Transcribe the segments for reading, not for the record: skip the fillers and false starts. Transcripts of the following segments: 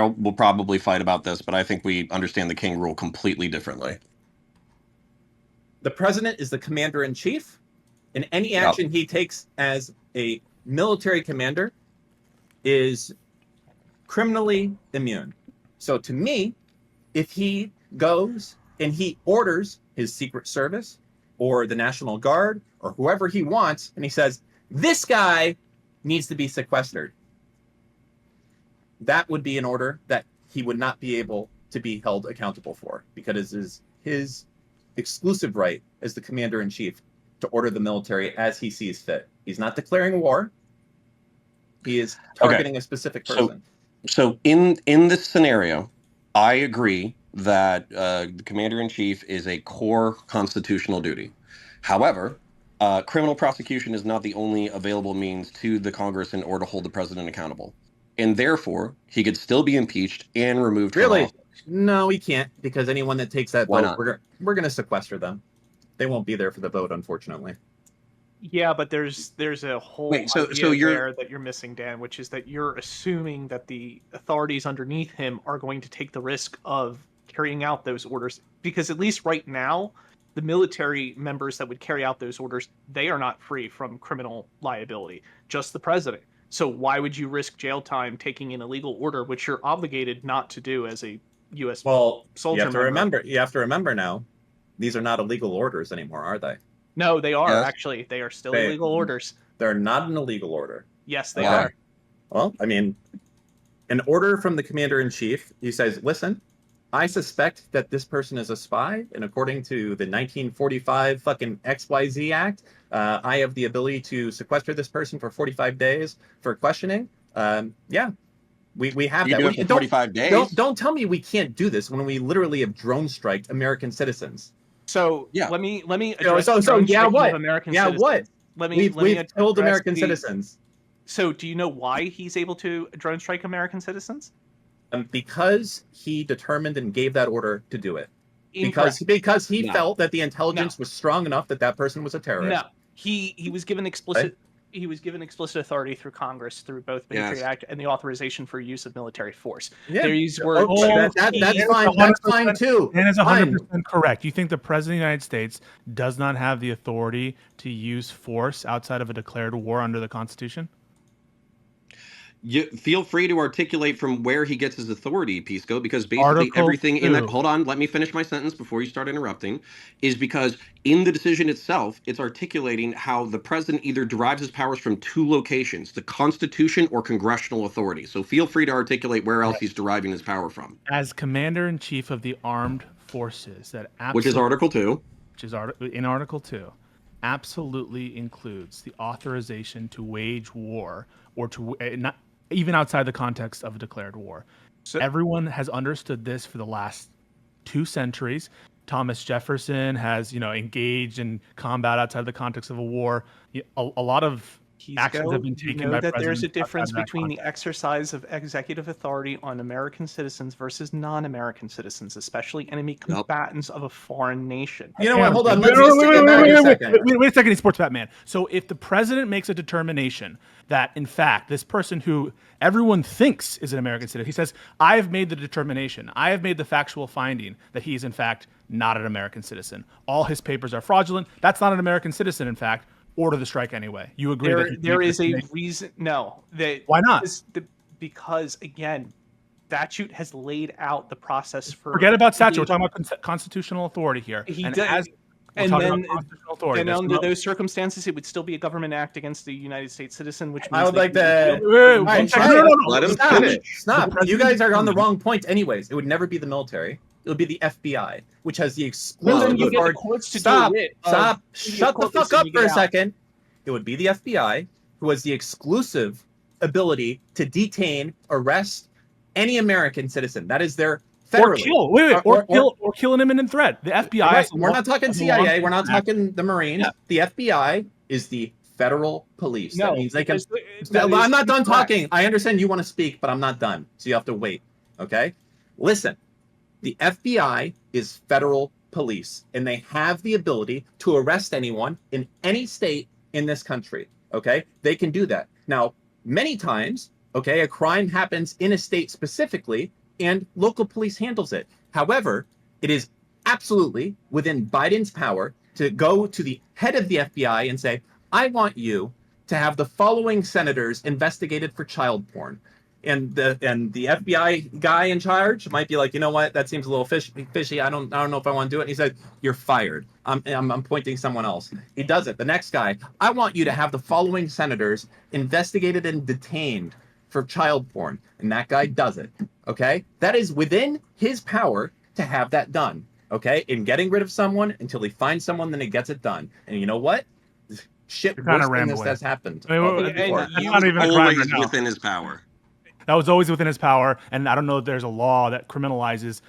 will probably fight about this, but I think we understand the King rule completely differently. The president is the commander-in-chief, and any action he takes as a military commander is criminally immune. So to me, if he goes and he orders his Secret Service or the National Guard or whoever he wants, and he says, this guy needs to be sequestered, that would be an order that he would not be able to be held accountable for, because it is his exclusive right as the commander-in-chief to order the military as he sees fit. He's not declaring war. He is targeting a specific person. So in this scenario, I agree that the commander-in-chief is a core constitutional duty. However, criminal prosecution is not the only available means to the Congress in order to hold the president accountable. And therefore, he could still be impeached and removed from office. No, he can't, because anyone that takes that Why vote, not? we're going to sequester them. They won't be there for the vote, unfortunately. Yeah, but there's a whole idea there that you're missing, Dan, which is that you're assuming that the authorities underneath him are going to take the risk of carrying out those orders, because at least right now, the military members that would carry out those orders, they are not free from criminal liability, just the president. So why would you risk jail time taking an illegal order, which you're obligated not to do as a U.S. soldier? You have to remember now, these are not illegal orders anymore, are they? No, they are, actually. They are still illegal orders. They're not an illegal order. Yes, they are. Well, I mean, an order from the commander-in-chief, he says, listen, I suspect that this person is a spy, and according to the 1945 fucking XYZ Act, I have the ability to sequester this person for 45 days for questioning. We have you that. Do it for 45 days? Don't tell me we can't do this when we literally have drone striked American citizens. So let me address what? American citizens. What? We've killed American citizens. So do you know why he's able to drone strike American citizens? Because he determined and gave that order to do it. Because he felt that the intelligence was strong enough that person was a terrorist. No, he was given explicit. He was given explicit authority through Congress through both Patriot Act and the authorization for use of military force. Yeah. These were that's fine. That's fine too. And it's 100% correct. You think the President of the United States does not have the authority to use force outside of a declared war under the Constitution? You feel free to articulate from where he gets his authority, Pisco, because basically everything in that, hold on, let me finish my sentence before you start interrupting, is because in the decision itself, it's articulating how the president either derives his powers from two locations, the Constitution or congressional authority. So feel free to articulate where else he's deriving his power from. As Commander-in-Chief of the Armed Forces, which is Article 2. Which is in Article 2, absolutely includes the authorization to wage war or to not even outside the context of a declared war. So everyone has understood this for the last 2 centuries. Thomas Jefferson has, engaged in combat outside the context of a war. A lot of actions have been taken by presidents. There's a difference between the exercise of executive authority on American citizens versus non-American citizens, especially enemy combatants of a foreign nation. You know what? Hold on. Let's take it back a second. Wait a second, Sports Batman. So if the president makes a determination that, in fact, this person who everyone thinks is an American citizen, he says, I have made the determination, I have made the factual finding that he is, in fact, not an American citizen. All his papers are fraudulent. That's not an American citizen, in fact. Order the strike anyway. You agree there is a reason? No. Why not? Because again, statute has laid out the process for. Forget about statute. We're talking about constitutional authority here. And under those circumstances, it would still be a government act against the United States citizen, which means I would like to. Let him finish. Stop. You guys are on the wrong point, anyways. It would never be the military. It would be the FBI, which has the exclusive authority. Stop. Shut the fuck up for a second. It would be the FBI, who has the exclusive ability to detain, arrest any American citizen. That is their federally. Or kill an imminent threat. The FBI. Right. We're not talking CIA. We're not talking the Marines. Yeah. The FBI is the federal police. That means they can. I'm not done talking. I understand you want to speak, but I'm not done. So you have to wait. Okay? Listen. The FBI is federal police, and they have the ability to arrest anyone in any state in this country, okay? They can do that. Now, many times, Okay, a crime happens in a state specifically, and local police handles it. However, it is absolutely within Biden's power to go to the head of the FBI and say, I want you to have the following senators investigated for child porn. And the FBI guy in charge might be like, you know what, that seems a little fishy. I don't know if I want to do it. And he said, you're fired. I'm appointing someone else. He does it. The next guy, I want you to have the following senators investigated and detained for child porn. And that guy does it. Okay, that is within his power to have that done. Okay, in getting rid of someone until he finds someone, then he gets it done. And you know what? Shit worse than this has happened. I mean, that's not even always within his power. That was always within his power, and I don't know if there's a law that criminalizes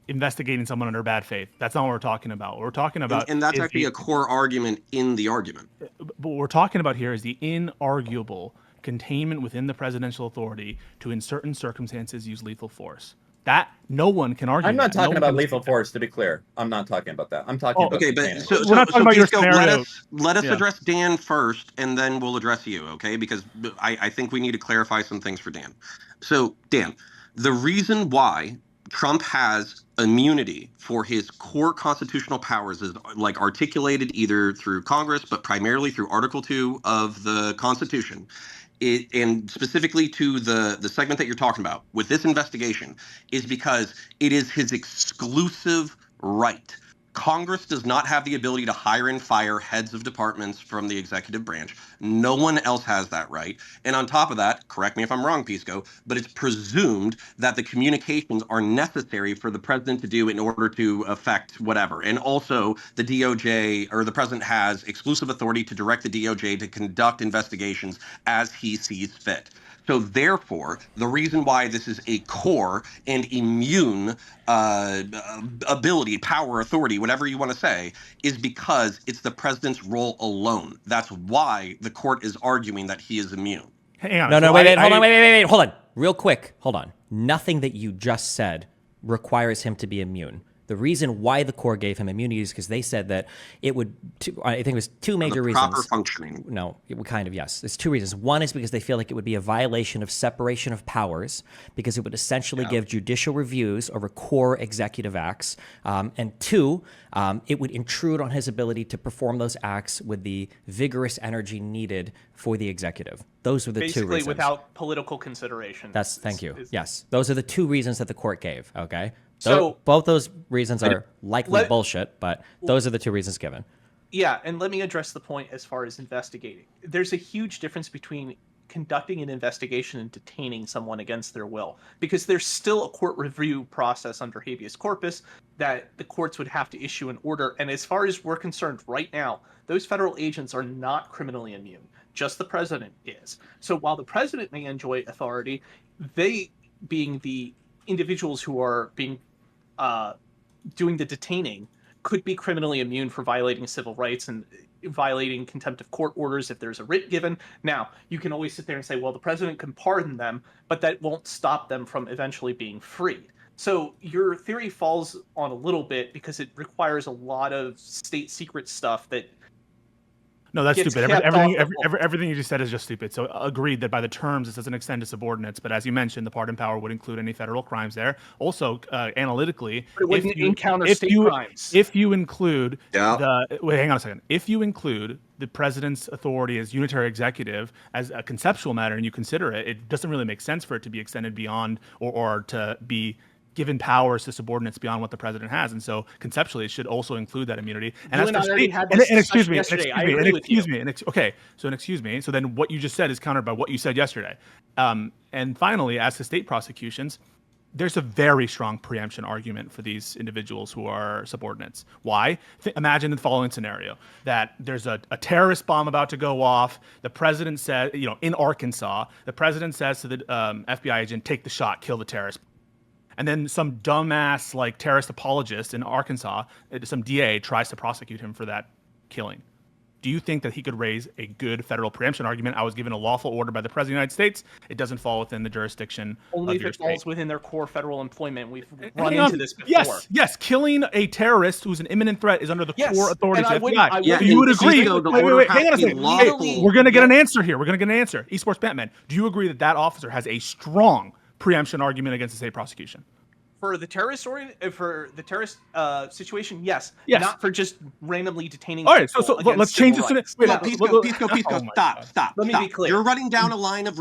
investigating someone under bad faith. That's not what we're talking about. What we're talking about, and that's actually a core argument in the argument. But what we're talking about here is the inarguable containment within the presidential authority to, in certain circumstances, use lethal force. That no one can argue. I'm not talking about lethal force, to be clear. I'm not talking about that. I'm talking about. Okay, but we're not talking about your scenario. Let us address Dan first, and then we'll address you. Okay, because I think we need to clarify some things for Dan. So, Dan, the reason why Trump has immunity for his core constitutional powers is like articulated either through Congress, but primarily through Article 2 of the Constitution. And specifically to the segment that you're talking about with this investigation is because it is his exclusive right. Congress does not have the ability to hire and fire heads of departments from the executive branch. No one else has that right. And on top of that, correct me if I'm wrong, Pisco, but it's presumed that the communications are necessary for the president to do in order to affect whatever. And also the DOJ or the president has exclusive authority to direct the DOJ to conduct investigations as he sees fit. So therefore, the reason why this is a core and immune ability, power, authority, whatever you want to say, is because it's the president's role alone. That's why the court is arguing that he is immune. Hang on. No, wait, hold on. Real quick, hold on. Nothing that you just said requires him to be immune. The reason why the court gave him immunity is because they said that it would, I think it was two major reasons. Proper functioning. No, it would kind of, yes. There's two reasons. One is because they feel like it would be a violation of separation of powers because it would essentially give judicial reviews over core executive acts. And two, it would intrude on his ability to perform those acts with the vigorous energy needed for the executive. Those are the two reasons. Basically without political consideration. Thank you. Yes. Those are the two reasons that the court gave, okay? So both those reasons are likely bullshit, but those are the two reasons given. Yeah, and let me address the point as far as investigating. There's a huge difference between conducting an investigation and detaining someone against their will, because there's still a court review process under habeas corpus that the courts would have to issue an order. And as far as we're concerned right now, those federal agents are not criminally immune. Just the president is. So while the president may enjoy authority, they, being the individuals who are being doing the detaining, could be criminally immune for violating civil rights and violating contempt of court orders if there's a writ given. Now, you can always sit there and say, well, the president can pardon them, but that won't stop them from eventually being freed. So your theory falls on a little bit because it requires a lot of state secret stuff that No, that's stupid. Everything you just said is just stupid. So agreed that by the terms, this doesn't extend to subordinates. But as you mentioned, the pardon power would include any federal crimes there. Also, analytically, if you include hang on a second. If you include the president's authority as unitary executive as a conceptual matter and you consider it, it doesn't really make sense for it to be extended beyond or to be given powers to subordinates beyond what the president has, and so conceptually, it should also include that immunity. And excuse me. So then, what you just said is countered by what you said yesterday. And finally, as to state prosecutions, there's a very strong preemption argument for these individuals who are subordinates. Why? Imagine the following scenario: that there's a terrorist bomb about to go off. The president said, in Arkansas, the president says to the FBI agent, "Take the shot, kill the terrorist." And then some dumbass terrorist apologist in Arkansas, some DA tries to prosecute him for that killing. Do you think that he could raise a good federal preemption argument? I was given a lawful order by the President of the United States. It doesn't fall within the jurisdiction only of if your it falls state. within their core federal employment. We've run into this before. Yes. Killing a terrorist who's an imminent threat is under the core authority of the FBI. Yeah, you would agree? Wait, hang on a second. We're going to get an answer here. Esports Batman, do you agree that officer has a strong preemption argument against the state prosecution? For the terrorist situation, yes. Yes. Not for just randomly detaining. All right, so let's change this. Pisco, stop. Let me be clear. You're running down a line of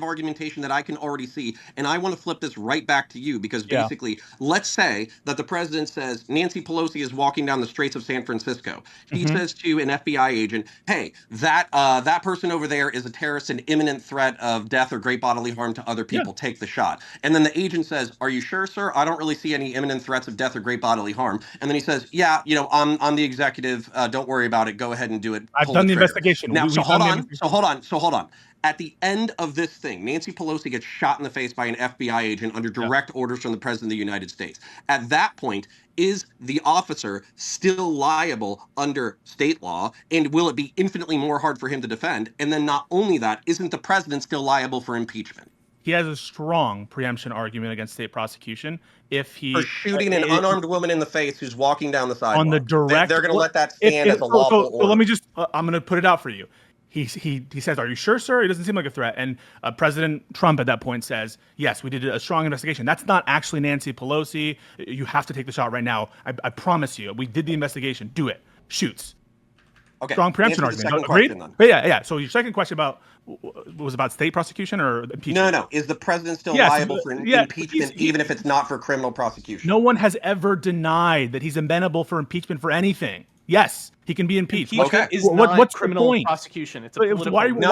argumentation that I can already see, and I want to flip this right back to you because basically, let's say that the president says Nancy Pelosi is walking down the streets of San Francisco. He says to an FBI agent, "Hey, that person over there is a terrorist, an imminent threat of death or great bodily harm to other people. Take the shot." And then the agent says, "Are you sure, sir? I don't really see any imminent threats of death or great bodily harm." And then he says, "Yeah, I'm the executive. Don't worry about it. Go ahead and do it. I've done the investigation." Now, so hold on. At the end of this thing, Nancy Pelosi gets shot in the face by an FBI agent under direct orders from the President of the United States. At that point, is the officer still liable under state law? And will it be infinitely more hard for him to defend? And then not only that, isn't the president still liable for impeachment? He has a strong preemption argument against state prosecution if he for shooting an unarmed woman in the face who's walking down the sidewalk. On the direct, they're going to let that stand as a lawful order. So let me just, I'm going to put it out for you. He says, "Are you sure, sir? He doesn't seem like a threat." And President Trump at that point says, "Yes, we did a strong investigation. That's not actually Nancy Pelosi. You have to take the shot right now. I promise you. We did the investigation. Do it." Shoots. Okay. Strong preemption argument. Agreed? But yeah. So your second question was about state prosecution or impeachment? No. Is the president still liable for impeachment even if it's not for criminal prosecution? No one has ever denied that he's amenable for impeachment for anything. Yes, he can be impeached. What's criminal prosecution? It's a political. No.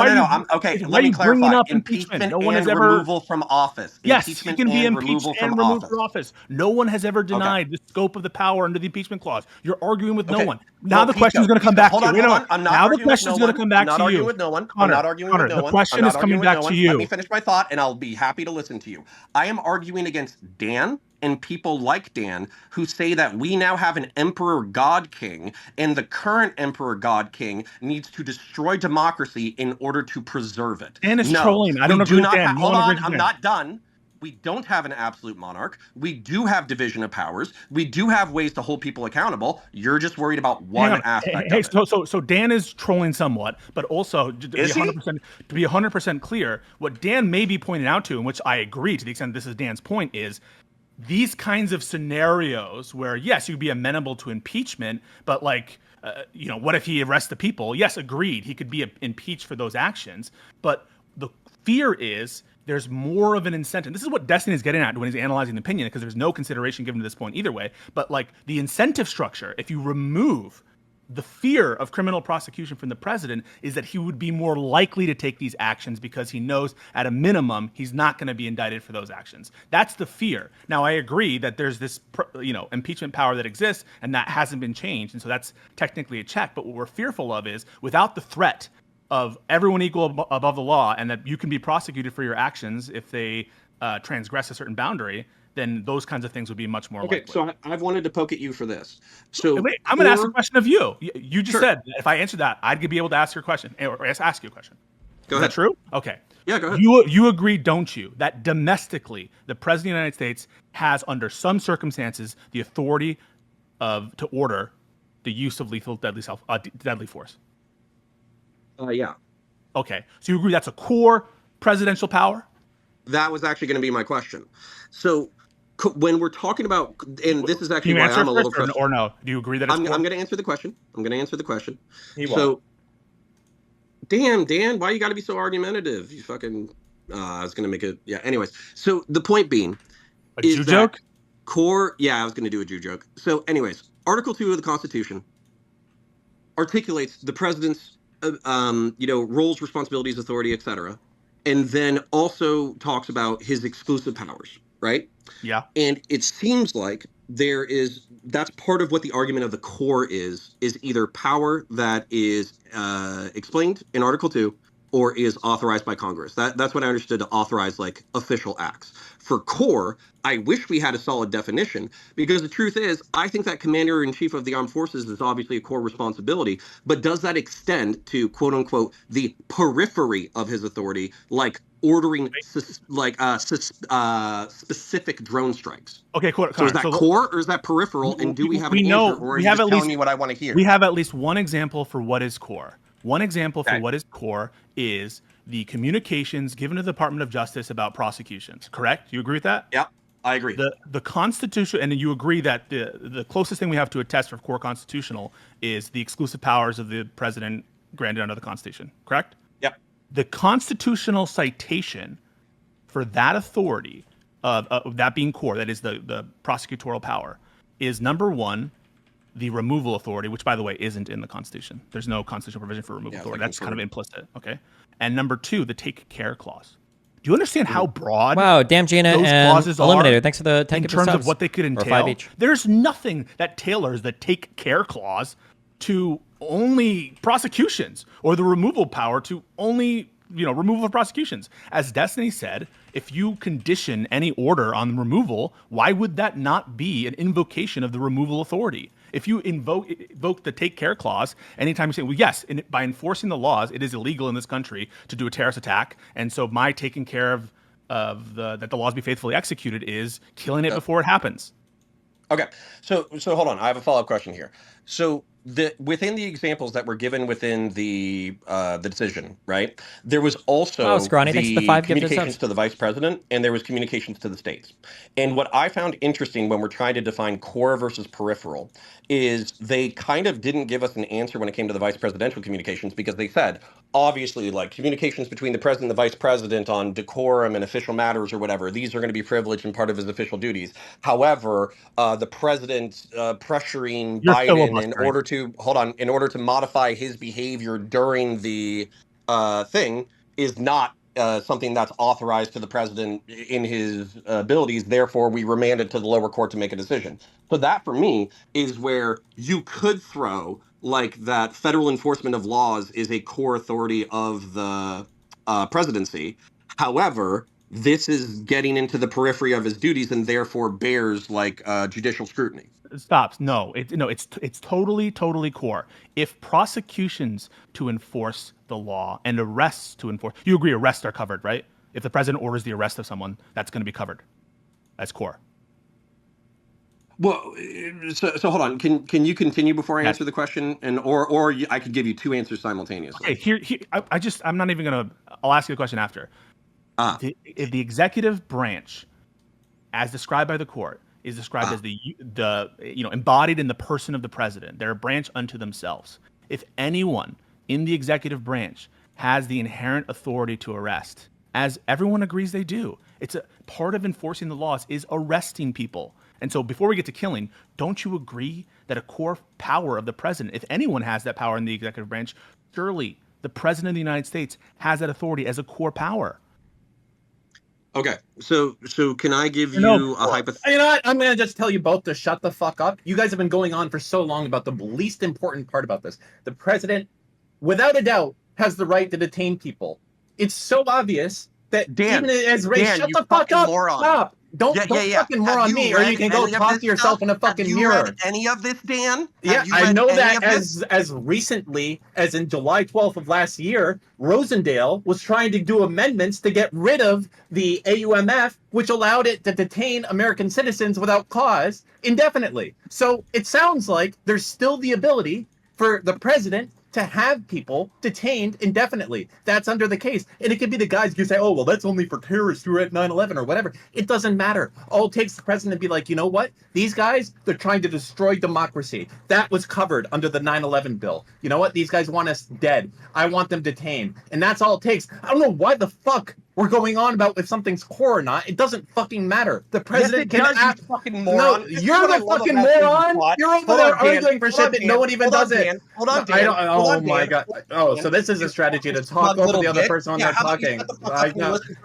Let me clarify. Impeachment no one has ever removal from office. Yes, he can be impeached and removed from office. No one has ever denied the scope of the power under the impeachment clause. You're arguing with no one. Now the question is going to come back to you. Now the question is going to come back to you. I'm not arguing with no one. I'm not arguing with no one. The question is coming back to you. Let me finish my thought, and I'll be happy to listen to you. I am arguing against Dan and people like Dan who say that we now have an emperor god king, and the current emperor god king needs to destroy democracy in order to preserve it. Dan is trolling. I don't agree with Dan. Hold on, I'm not done. We don't have an absolute monarch. We do have division of powers. We do have ways to hold people accountable. You're just worried about one aspect of it. So Dan is trolling somewhat, but also to be 100% clear, what Dan may be pointing out to, and which I agree to the extent this is Dan's point, is these kinds of scenarios where, yes, you'd be amenable to impeachment, but what if he arrests the people? Yes, agreed. He could be impeached for those actions. But the fear is there's more of an incentive. This is what Destiny is getting at when he's analyzing the opinion, because there's no consideration given to this point either way. But the incentive structure, if you remove the fear of criminal prosecution from the president, is that he would be more likely to take these actions because he knows at a minimum he's not going to be indicted for those actions. That's the fear. Now, I agree that there's this impeachment power that exists, and that hasn't been changed, and so that's technically a check. But what we're fearful of is without the threat of everyone equal above the law, and that you can be prosecuted for your actions if they transgress a certain boundary, then those kinds of things would be much more likely. So I've wanted to poke at you for this. So wait, I'm going to ask a question of you. You just said that if I answered that, I'd be able to ask your question or ask you a question. Go ahead. Is that true? Okay. Yeah, go ahead. You agree, don't you, that domestically the President of the United States has, under some circumstances, the authority to order the use of lethal deadly force? Yeah. Okay. So you agree that's a core presidential power? That was actually going to be my question. So when we're talking about, and this is actually why I'm a little frustrated. Or no? Do you agree that it's I'm going to answer the question. So, Dan, why you got to be so argumentative? You fucking, I was going to make it. Yeah. Anyways, so the point being, a Jew joke? Yeah, I was going to do a Jew joke. So, anyways, Article 2 of the Constitution articulates the president's, roles, responsibilities, authority, etc., and then also talks about his exclusive powers, right? Yeah. And it seems like that's part of what the argument of the core is either power that is explained in Article 2 or is authorized by Congress. That's what I understood to authorize like official acts. For core, I wish we had a solid definition, because the truth is, I think that commander-in-chief of the armed forces is obviously a core responsibility, but does that extend to quote unquote the periphery of his authority, like ordering specific drone strikes? Okay, cool. So is that core or is that peripheral? And do we have an answer, or are you just telling me what I want to hear? We have at least one example for what is core. One example for what is core is the communications given to the Department of Justice about prosecutions. Correct? You agree with that? Yeah, I agree. The Constitution, and you agree that the closest thing we have to a test for core constitutional is the exclusive powers of the president granted under the Constitution. Correct? Yep. The constitutional citation for that authority, that being core, that is the prosecutorial power, is number one, the removal authority, which, by the way, isn't in the Constitution. There's no constitutional provision for removal authority. That's kind of implicit. Okay. And number two, the take care clause. Do you understand how broad? Wow, damn Gina those and clauses Eliminator. are Thanks for the 10 in terms of what they could entail? There's nothing that tailors the take care clause to only prosecutions, or the removal power to only removal of prosecutions. As Destiny said, if you condition any order on removal, why would that not be an invocation of the removal authority? If you invoke the take care clause, anytime you say, well, yes, by enforcing the laws, it is illegal in this country to do a terrorist attack, and so my taking care of that the laws be faithfully executed is killing it before it happens. Okay, so hold on, I have a follow-up question here. So within the examples that were given within the decision, right? There was also communications to the vice president, and there was communications to the states. And what I found interesting when we're trying to define core versus peripheral is they kind of didn't give us an answer when it came to the vice presidential communications, because they said, obviously, like communications between the president and the vice president on decorum and official matters or whatever, these are going to be privileged and part of his official duties. However, the president pressuring Biden in order to modify his behavior during the thing is not something that's authorized to the president in his abilities. Therefore, we remanded to the lower court to make a decision. So that, for me, is where you could throw like that federal enforcement of laws is a core authority of the presidency. However, this is getting into the periphery of his duties and therefore bears like judicial scrutiny. Stops. No, it's totally core. If prosecutions to enforce the law and arrests to enforce, you agree arrests are covered, right? If the president orders the arrest of someone, that's going to be covered. That's core. Well, so hold on. Can you continue before I answer the question, and or I could give you two answers simultaneously? Okay, I'm not even gonna. I'll ask you the question after. If the executive branch, as described by the court, is described as the embodied in the person of the president, they're a branch unto themselves. If anyone in the executive branch has the inherent authority to arrest, as everyone agrees they do, it's a part of enforcing the laws is arresting people. And so before we get to killing, don't you agree that a core power of the president, if anyone has that power in the executive branch, surely the president of the United States has that authority as a core power? Okay, so can I give you a hypothetical? You know what? I'm going to just tell you both to shut the fuck up. You guys have been going on for so long about the least important part about this. The president, without a doubt, has the right to detain people. It's so obvious that Dan, even as Ray, shut the fuck up. Moron. Stop. Don't fucking moron me, or you can go talk to yourself in a fucking mirror. Have you read any of this, Dan? Yeah, I know that as recently as in July 12th of last year, Rosendale was trying to do amendments to get rid of the AUMF, which allowed it to detain American citizens without cause indefinitely. So it sounds like there's still the ability for the president to have people detained indefinitely. That's under the case. And it could be the guys who say, oh, well, that's only for terrorists who are at 9/11 or whatever. It doesn't matter. All it takes the president to be like, you know what? These guys, they're trying to destroy democracy. That was covered under the 9/11 bill. You know what? These guys want us dead. I want them detained. And that's all it takes. I don't know why the fuck we're going on about if something's core or not. It doesn't fucking matter. The president can act. Fucking moron. No, you're the fucking moron. You're over there arguing for shit that no one even does it. Hold on, Dan. Oh my god. Oh, so this is a strategy to talk over the other person when they're talking.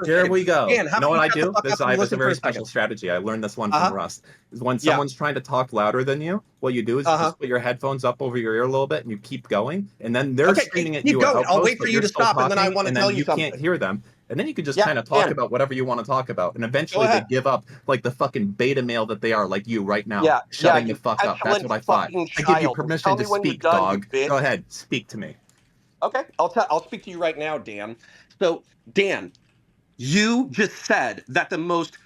Here we go. You know what I do? I have a very special strategy. I learned this one from Russ. Is when someone's trying to talk louder than you, what you do is you just put your headphones up over your ear a little bit and you keep going, and then they're screaming at you. I'll wait for you to stop, and then I want to tell you something. You can't hear them. And then you can just kind of talk about whatever you want to talk about. And eventually they give up like the fucking beta male that they are, like you right now, shutting the fuck up. That's what I thought. I give you permission to speak, dog. Go ahead, speak to me. Okay, I'll speak to you right now, Dan. So, Dan, you just said that the most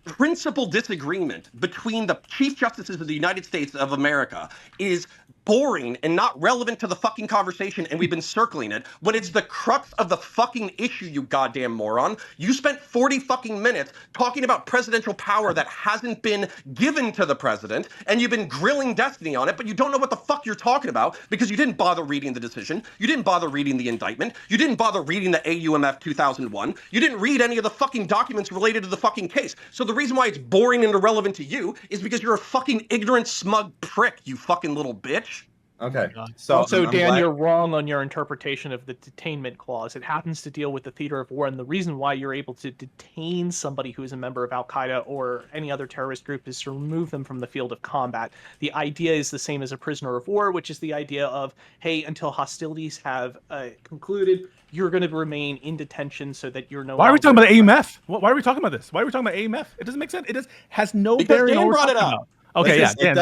principal disagreement between the Chief Justices of the United States of America is boring and not relevant to the fucking conversation, and we've been circling it when it's the crux of the fucking issue, you goddamn moron. You spent 40 fucking minutes talking about presidential power that hasn't been given to the president, and you've been grilling Destiny on it, but you don't know what the fuck you're talking about because you didn't bother reading the decision, you didn't bother reading the indictment, you didn't bother reading the AUMF 2001, you didn't read any of the fucking documents related to the fucking case. So the reason why it's boring and irrelevant to you is because you're a fucking ignorant, smug prick, you fucking little bitch. Okay. So Dan, you're wrong on your interpretation of the detainment clause. It happens to deal with the theater of war, and the reason why you're able to detain somebody who is a member of Al-Qaeda or any other terrorist group is to remove them from the field of combat. The idea is the same as a prisoner of war, which is the idea of, hey, until hostilities have concluded, you're going to remain in detention so that you're no longer... Why are we talking about the AMF? Why are we talking about this? Why are we talking about AMF? It doesn't make sense. It has no bearing on what we're talking about. Okay, Dan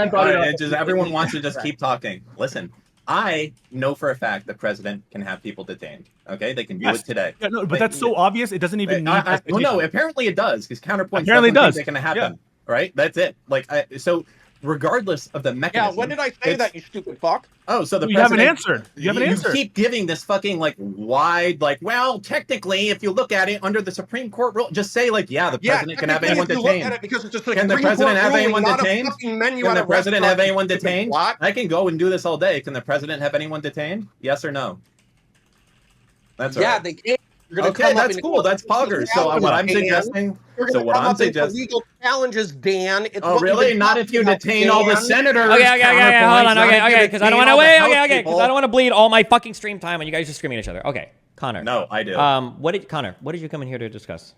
brought it up. Everyone wants to just keep talking. Listen, I know for a fact the president can have people detained. Okay, they can do it today. Yeah, no, but that's so obvious. It doesn't even need. Well, no, apparently it does because Counterpoints apparently does. Think it can happen. Right? That's it. So. Regardless of the mechanism. Yeah, when did I say that, you stupid fuck? Oh, so the you haven't answered. You haven't answered. You keep giving this fucking wide, well, technically, if you look at it under the Supreme Court rule, just say the president can have anyone detained. Can the president have anyone detained? Can the president have anyone detained? I can go and do this all day. Can the president have anyone detained? Yes or no? That's right. They can. Okay, that's cool. That's poggers. So what I'm suggesting. So what I'm suggesting. Legal challenges, Dan. Oh, really? Not if you detain all the senators. Okay. Hold on. Okay. Because I don't want to wait. Okay. Because I don't want to bleed all my fucking stream time and you guys are screaming at each other. Okay, Connor. No, I do. What did you come in here to discuss?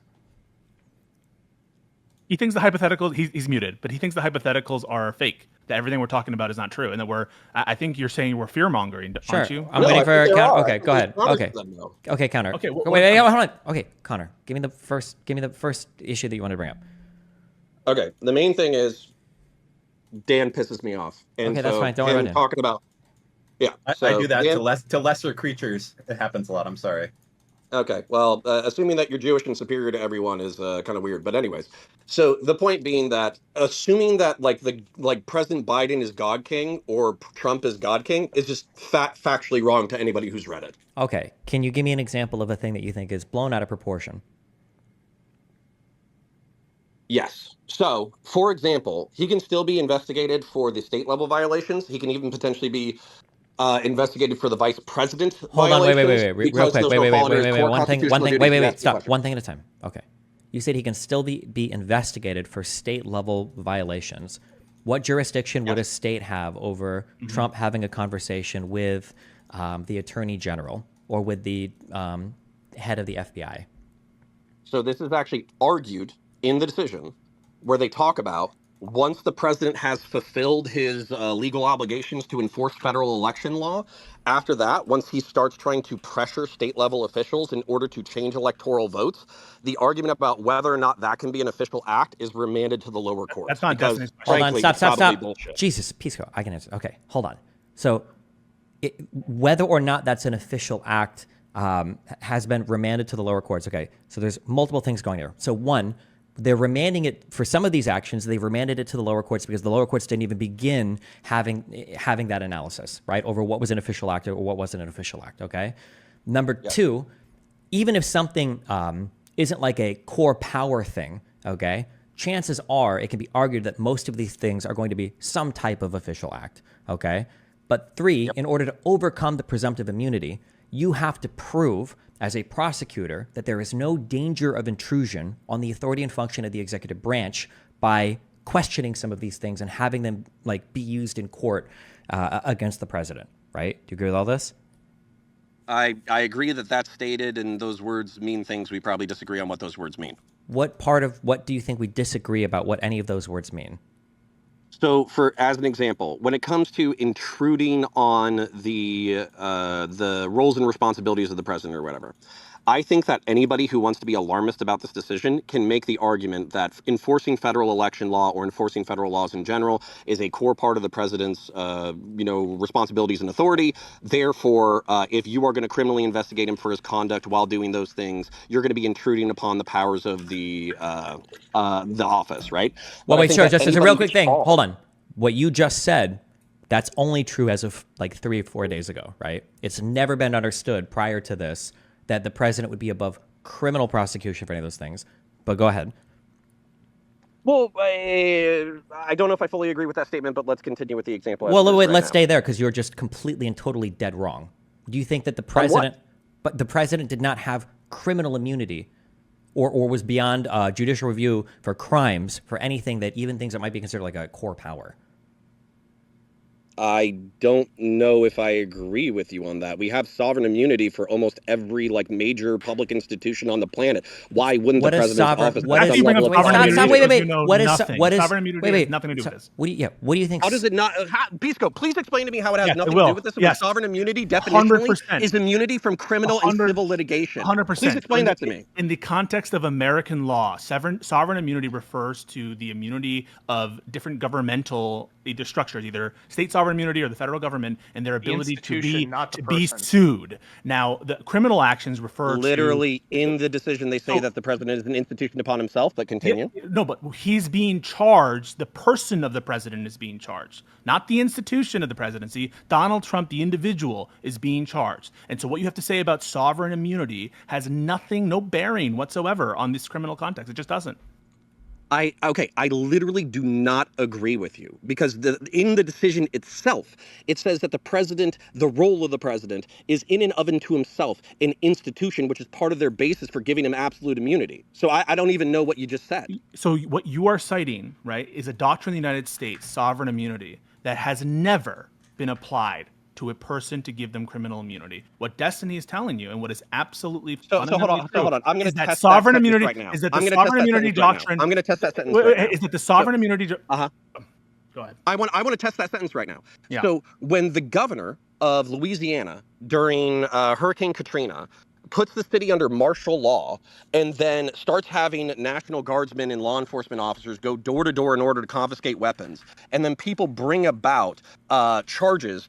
He thinks the hypotheticals. He's muted, but he thinks the hypotheticals are fake. That everything we're talking about is not true, and that I think you're saying we're fear mongering, aren't you? I'm waiting for Counter. Okay, go ahead. Okay, Counter. Okay, wait, hold on. Okay, Connor, give me the first issue that you want to bring up. Okay, the main thing is Dan pisses me off. And okay, that's fine. Don't worry about it. Talking about, I do that to lesser creatures. It happens a lot. I'm sorry. Okay, well, assuming that you're Jewish and superior to everyone is kind of weird. But anyways, so the point being that assuming that President Biden is God King or Trump is God King is just factually wrong to anybody who's read it. Okay, can you give me an example of a thing that you think is blown out of proportion? Yes. So, for example, he can still be investigated for the state level violations. He can even potentially be investigated for the vice president. Hold on, wait, real quick, wait, stop. One thing at a time. Okay. You said he can still be investigated for state level violations. What jurisdiction would a state have over Trump having a conversation with the attorney general or with the head of the FBI? So this is actually argued in the decision where they talk about once the president has fulfilled his legal obligations to enforce federal election law, after that, once he starts trying to pressure state-level officials in order to change electoral votes, the argument about whether or not that can be an official act is remanded to the lower court. That's not Destiny's. Hold on, stop. Bullshit. Jesus, Pisco, I can answer. Okay, hold on. So whether or not that's an official act has been remanded to the lower courts. Okay, so there's multiple things going there. So one, they're remanding it for some of these actions. They've remanded it to the lower courts because the lower courts didn't even begin having that analysis, right, over what was an official act or what wasn't an official act. Okay. Number two, even if something isn't like a core power thing, okay, chances are it can be argued that most of these things are going to be some type of official act. Okay. But three, in order to overcome the presumptive immunity, you have to prove as a prosecutor that there is no danger of intrusion on the authority and function of the executive branch by questioning some of these things and having them like be used in court against the president, right? Do you agree with all this? I agree that that's stated and those words mean things. We probably disagree on what those words mean. What do you think we disagree about what any of those words mean? So, as an example, when it comes to intruding on the roles and responsibilities of the president or whatever, I think that anybody who wants to be alarmist about this decision can make the argument that enforcing federal election law or enforcing federal laws in general is a core part of the president's, responsibilities and authority. Therefore, if you are going to criminally investigate him for his conduct while doing those things, you're going to be intruding upon the powers of the office, right? Well, wait, sure. Just as a real quick thing, hold on. What you just said, that's only true as of like 3 or 4 days ago, right? It's never been understood prior to this that the president would be above criminal prosecution for any of those things. But go ahead. Well, I don't know if I fully agree with that statement, but let's continue with the example. Well, wait, let's stay there because you're just completely and totally dead wrong. Do you think that the president did not have criminal immunity or was beyond judicial review for crimes, for anything that even things that might be considered like a core power? I don't know if I agree with you on that. We have sovereign immunity for almost every major public institution on the planet. Why wouldn't the president's office? What is sovereign immunity? Has nothing to do with this. What do you think? How does it not? Pisco, please explain to me how it has nothing to do with this. Yes. Sovereign immunity definitionally is immunity from criminal and civil litigation. 100%. Please explain that to me. In the context of American law, sovereign immunity refers to the immunity of different governmental structures, either state sovereign immunity or the federal government, and their ability to be sued. Now, the criminal actions refer literally in the decision they say that the president is an institution upon himself. But continue. No, but he's being charged. The person of the president is being charged, not the institution of the presidency. Donald Trump, the individual, is being charged. And so what you have to say about sovereign immunity has no bearing whatsoever on this criminal context. It just doesn't. I literally do not agree with you because in the decision itself, it says that the role of the president is in and of and to himself an institution, which is part of their basis for giving him absolute immunity. So I don't even know what you just said. So what you are citing, right, is a doctrine in the United States, sovereign immunity, that has never been applied to a person to give them criminal immunity. What Destiny is telling you, and what is absolutely hold on. I'm going to test sovereign that immunity right now. is that the sovereign immunity doctrine. I'm going to test that sentence. Right now. Is that the sovereign immunity? Go ahead. I want to test that sentence right now. Yeah. So when the governor of Louisiana during Hurricane Katrina puts the city under martial law and then starts having National Guardsmen and law enforcement officers go door to door in order to confiscate weapons, and then people bring about charges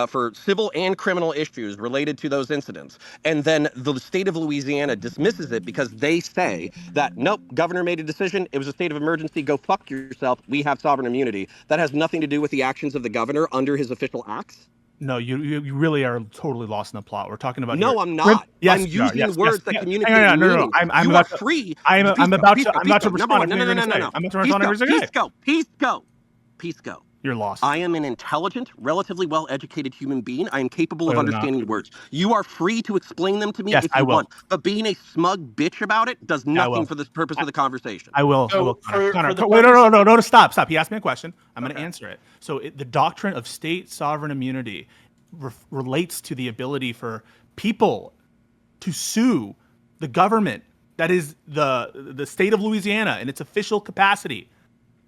for civil and criminal issues related to those incidents, and then the state of Louisiana dismisses it because they say that, nope, governor made a decision, it was a state of emergency, go fuck yourself, we have sovereign immunity. That has nothing to do with the actions of the governor under his official acts? No, you really are totally lost in the plot. We're talking about. No, I'm not. Yes, I'm using words that communicate meaning. No. I'm about to. Free. I'm about to respond. No. I'm about to respond. Pisco. You're lost. I am an intelligent, relatively well-educated human being. I am capable of understanding words. You are free to explain them to me if you want. But being a smug bitch about it does nothing for the purpose of the conversation. I will. Connor, no, stop. He asked me a question. I'm going to answer it. So the doctrine of state sovereign immunity relates to the ability for people to sue the government, that is the state of Louisiana in its official capacity,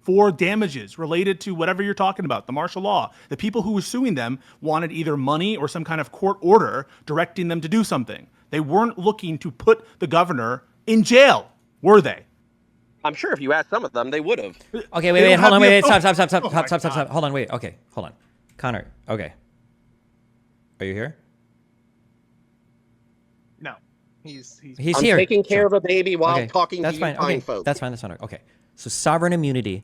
for damages related to whatever you're talking about, the martial law. The people who were suing them wanted either money or some kind of court order directing them to do something. They weren't looking to put the governor in jail, were they? I'm sure if you asked some of them, they would have. Okay, wait, hold on, stop. Hold on. Connor, okay. Are you here? No. He's I'm here. Taking care of a baby while talking to you fine folks. That's fine. Okay. So sovereign immunity,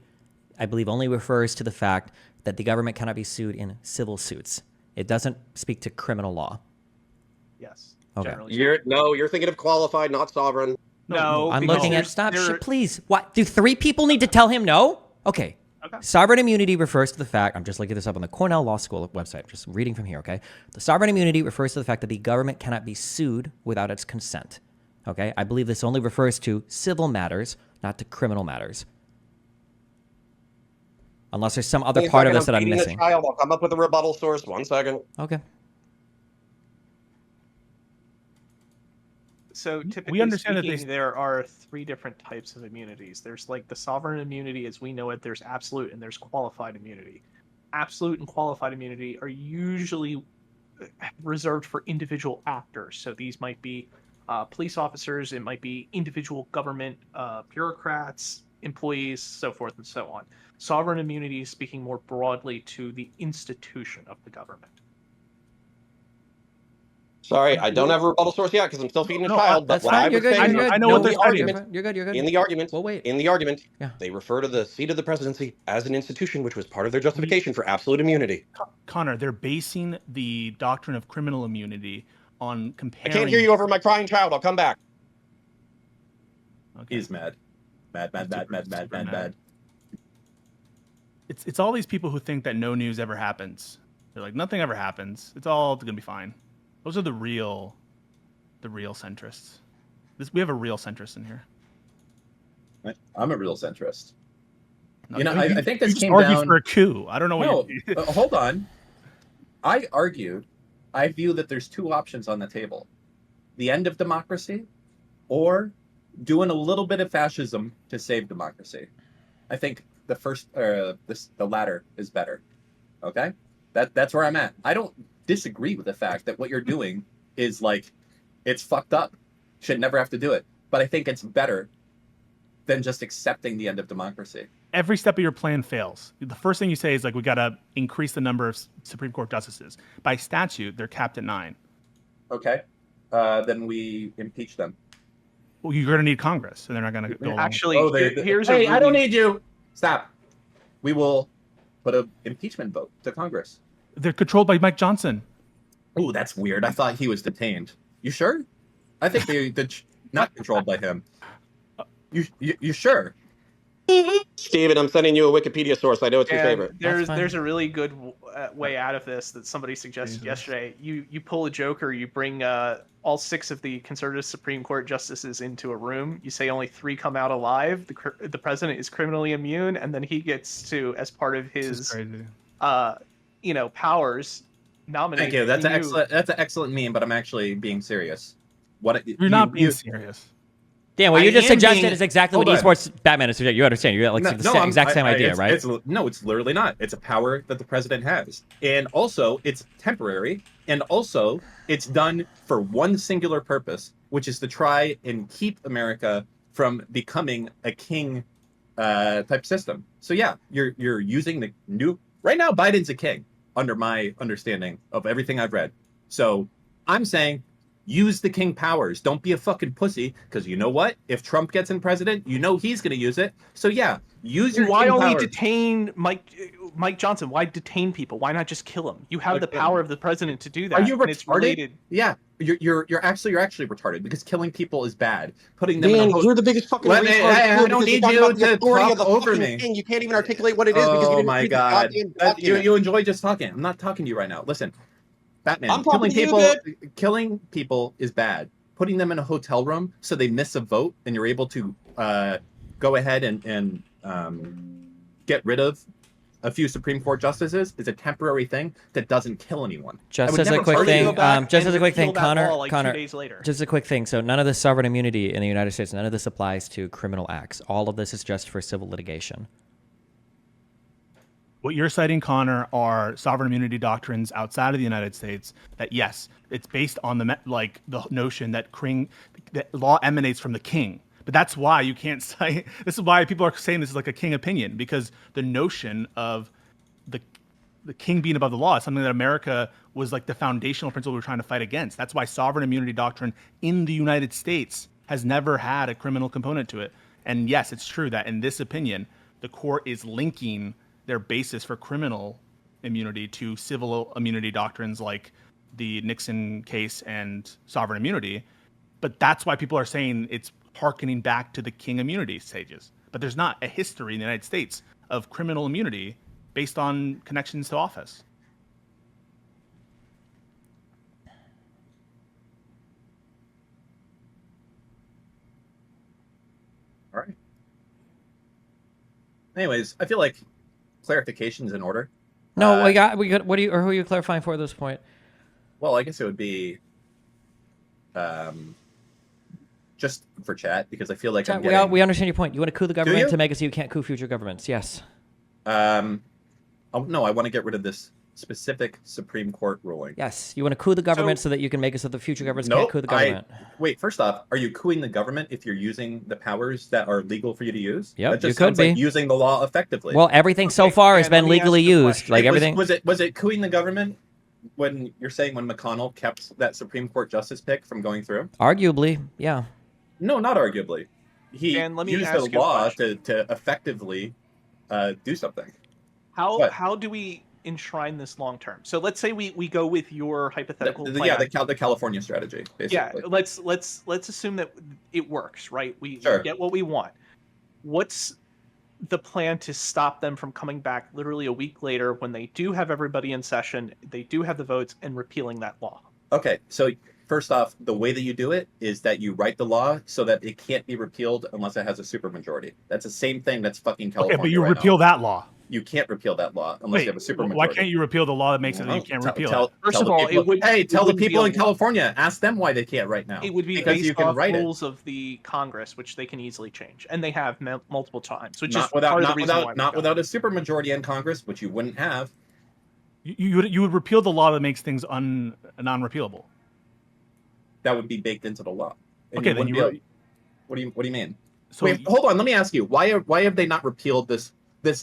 I believe, only refers to the fact that the government cannot be sued in civil suits. It doesn't speak to criminal law. Yes. Okay. You're thinking of qualified, not sovereign. No. I'm looking at. Stop. Please. What? Do 3 people need to tell him no? Okay. Okay. Sovereign immunity refers to the fact, I'm just looking this up on the Cornell Law School website, just reading from here, okay? The sovereign immunity refers to the fact that the government cannot be sued without its consent, okay? I believe this only refers to civil matters, not to criminal matters. Unless there's some other part of this that I'm missing. I'll come up with a rebuttal source. 1 second. Okay. So typically speaking, there are 3 different types of immunities. There's like the sovereign immunity as we know it, there's absolute, and there's qualified immunity. Absolute and qualified immunity are usually reserved for individual actors. So these might be police officers, it might be individual government bureaucrats, employees, so forth and so on. Sovereign immunity is speaking more broadly to the institution of the government. Sorry, I don't have a rebuttal source yet because I'm still feeding a child. That's fine. You're good. I know what they're saying. You're good. In the argument, well, wait. In the argument, yeah. They refer to the seat of the presidency as an institution, which was part of their justification for absolute immunity. Connor, they're basing the doctrine of criminal immunity on comparing. I can't hear you over my crying child. I'll come back. Okay. He's mad. Mad. It's all these people who think that no news ever happens. They're like, nothing ever happens. It's all gonna be fine. Those are the real centrists. We have a real centrist in here. I'm a real centrist. No, you know, I think this came argue down for a coup. I don't know what. Hold on. I view that there's 2 options on the table: the end of democracy, or doing a little bit of fascism to save democracy. I think the latter is better. Okay, that's where I'm at. I don't disagree with the fact that what you're doing is like, it's fucked up. Should never have to do it. But I think it's better than just accepting the end of democracy. Every step of your plan fails. The first thing you say is like, we got to increase the number of Supreme Court justices. By statute, they're capped at 9. Okay. Then we impeach them. Well, you're going to need Congress, and they're not going to go actually. Hey, I don't need you. Stop. We will put an impeachment vote to Congress. They're controlled by Mike Johnson. Oh, that's weird. I thought he was detained. You sure? I think they're not controlled by him. You sure? Steven, I'm sending you a Wikipedia source. I know it's your favorite. There's a really good way out of this that somebody suggested yesterday. You pull a joker, you bring all 6 of the conservative Supreme Court justices into a room. You say only 3 come out alive. The president is criminally immune, and then he gets to, as part of his powers, nominate. Thank you. That's an excellent meme, but I'm actually being serious. You're not being serious. Dan, what you just suggested is exactly what esports Batman is suggesting. You understand? You're like the exact same idea, right? It's literally not. It's a power that the president has, and also it's temporary, and also it's done for one singular purpose, which is to try and keep America from becoming a king type system. So yeah, you're using the new. Right now, Biden's a king under my understanding of everything I've read. So I'm saying, use the king powers. Don't be a fucking pussy, because you know what? If Trump gets in president, you know he's going to use it. So yeah, use your Why king only powers. Detain Mike Johnson? Why detain people? Why not just kill him? You have the power of the president to do that. Are you retarded? It's related. Yeah, you're actually retarded, because killing people is bad. Putting them Man, in a you're the biggest fucking I don't need you to talk over me. King. You can't even articulate what it is because you didn't my read god, the document. you enjoy just talking. I'm not talking to you right now. Listen, Batman, I'm talking to you, killing people is bad. Putting them in a hotel room so they miss a vote and you're able to go ahead and get rid of a few Supreme Court justices is a temporary thing that doesn't kill anyone. Just as a quick thing, Connor, just a quick thing. So none of this sovereign immunity in the United States, none of this applies to criminal acts. All of this is just for civil litigation. What you're citing, Connor, are sovereign immunity doctrines outside of the United States that, yes, it's based on the notion that law emanates from the king. But that's why you can't cite. This is why people are saying this is like a king opinion, because the notion of the king being above the law is something that America was like the foundational principle we're trying to fight against. That's why sovereign immunity doctrine in the United States has never had a criminal component to it. And yes, it's true that in this opinion, the court is linking their basis for criminal immunity to civil immunity doctrines like the Nixon case and sovereign immunity. But that's why people are saying it's hearkening back to the king immunity stages. But there's not a history in the United States of criminal immunity based on connections to office. All right. Anyways, I feel like clarification's in order. No, we got. What do you, or who are you clarifying for at this point? Well, I guess it would be, just for chat, because I feel like Chat, we understand your point. You want to coup the government to make it so you can't coup future governments. Yes. Oh no, I want to get rid of this specific Supreme Court ruling. Yes, you want to coup the government so that you can make it so the future governments can't coup the government. Wait, first off, are you couing the government if you're using the powers that are legal for you to use? Yeah, that just you could sounds be like using the law effectively. Well, everything so far has been legally used. Like everything. Was it couing the government when you're saying when McConnell kept that Supreme Court justice pick from going through? Arguably, yeah. No, not arguably. He used the law to effectively do something. How do we enshrine this long term? So let's say we go with your hypothetical plan. Yeah, the California strategy, basically. Yeah, let's assume that it works, right? We get what we want. What's the plan to stop them from coming back literally a week later when they do have everybody in session, they do have the votes, and repealing that law? Okay, so first off, the way that you do it is that you write the law so that it can't be repealed unless it has a supermajority. That's the same thing that's fucking California. Okay, but you repeal that law. You can't repeal that law unless you have a supermajority. Why can't you repeal the law that makes it that you can't repeal it? First of all, tell the people in California. Ask them why they can't right now. It would be because based you can off write rules of the Congress, which they can easily change, and they have multiple times. So not without a supermajority in Congress, which you wouldn't have. You would repeal the law that makes things non-repealable. That would be baked into the law. And okay, then what do you mean? So wait, hold on. Let me ask you. Why have they not repealed this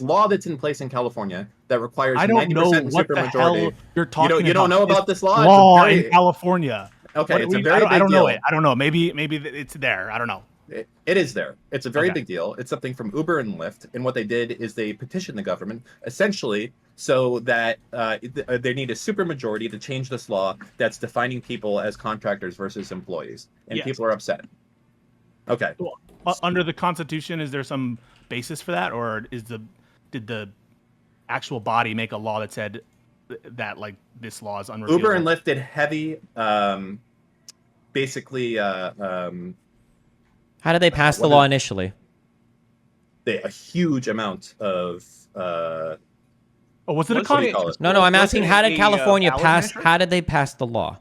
law that's in place in California that requires 90% supermajority? You're talking about. You don't know about this law? Law in California. Okay, it's a very big deal. I don't know it. I don't know. Maybe it's there. I don't know. It is there. It's a very big deal. It's something from Uber and Lyft. And what they did is they petitioned the government essentially so that they need a supermajority to change this law that's defining people as contractors versus employees. And people are upset. Okay. Well, under the Constitution, is there some basis for that, or did the actual body make a law that said that like this law is unrepealable? Uber and Lyft did heavy, basically. How did they pass the law initially? A huge amount of. Was it a Congress? No. I'm asking, how did California pass? How did they pass the law?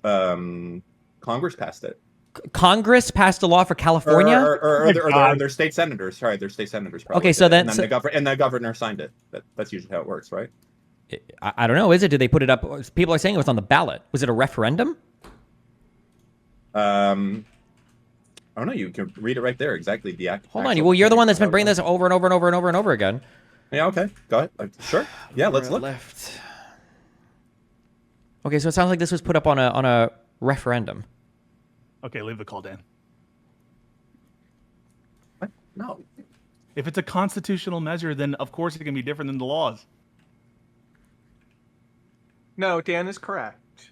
Congress passed it. Congress passed a law for California, or their state senators. Sorry, their state senators. Probably okay, so then the governor signed it. That's usually how it works, right? I don't know. Is it? Did they put it up? People are saying it was on the ballot. Was it a referendum? I don't know. You can read it right there. Exactly the act. Hold on. Well, you're the one that's been bringing this over and over and over and over and over again. Yeah. Okay. Go ahead. Sure. Yeah. Let's look. Left. Okay, so it sounds like this was put up on a referendum. Okay, leave the call, Dan. What? No. If it's a constitutional measure, then of course it can be different than the laws. No, Dan is correct.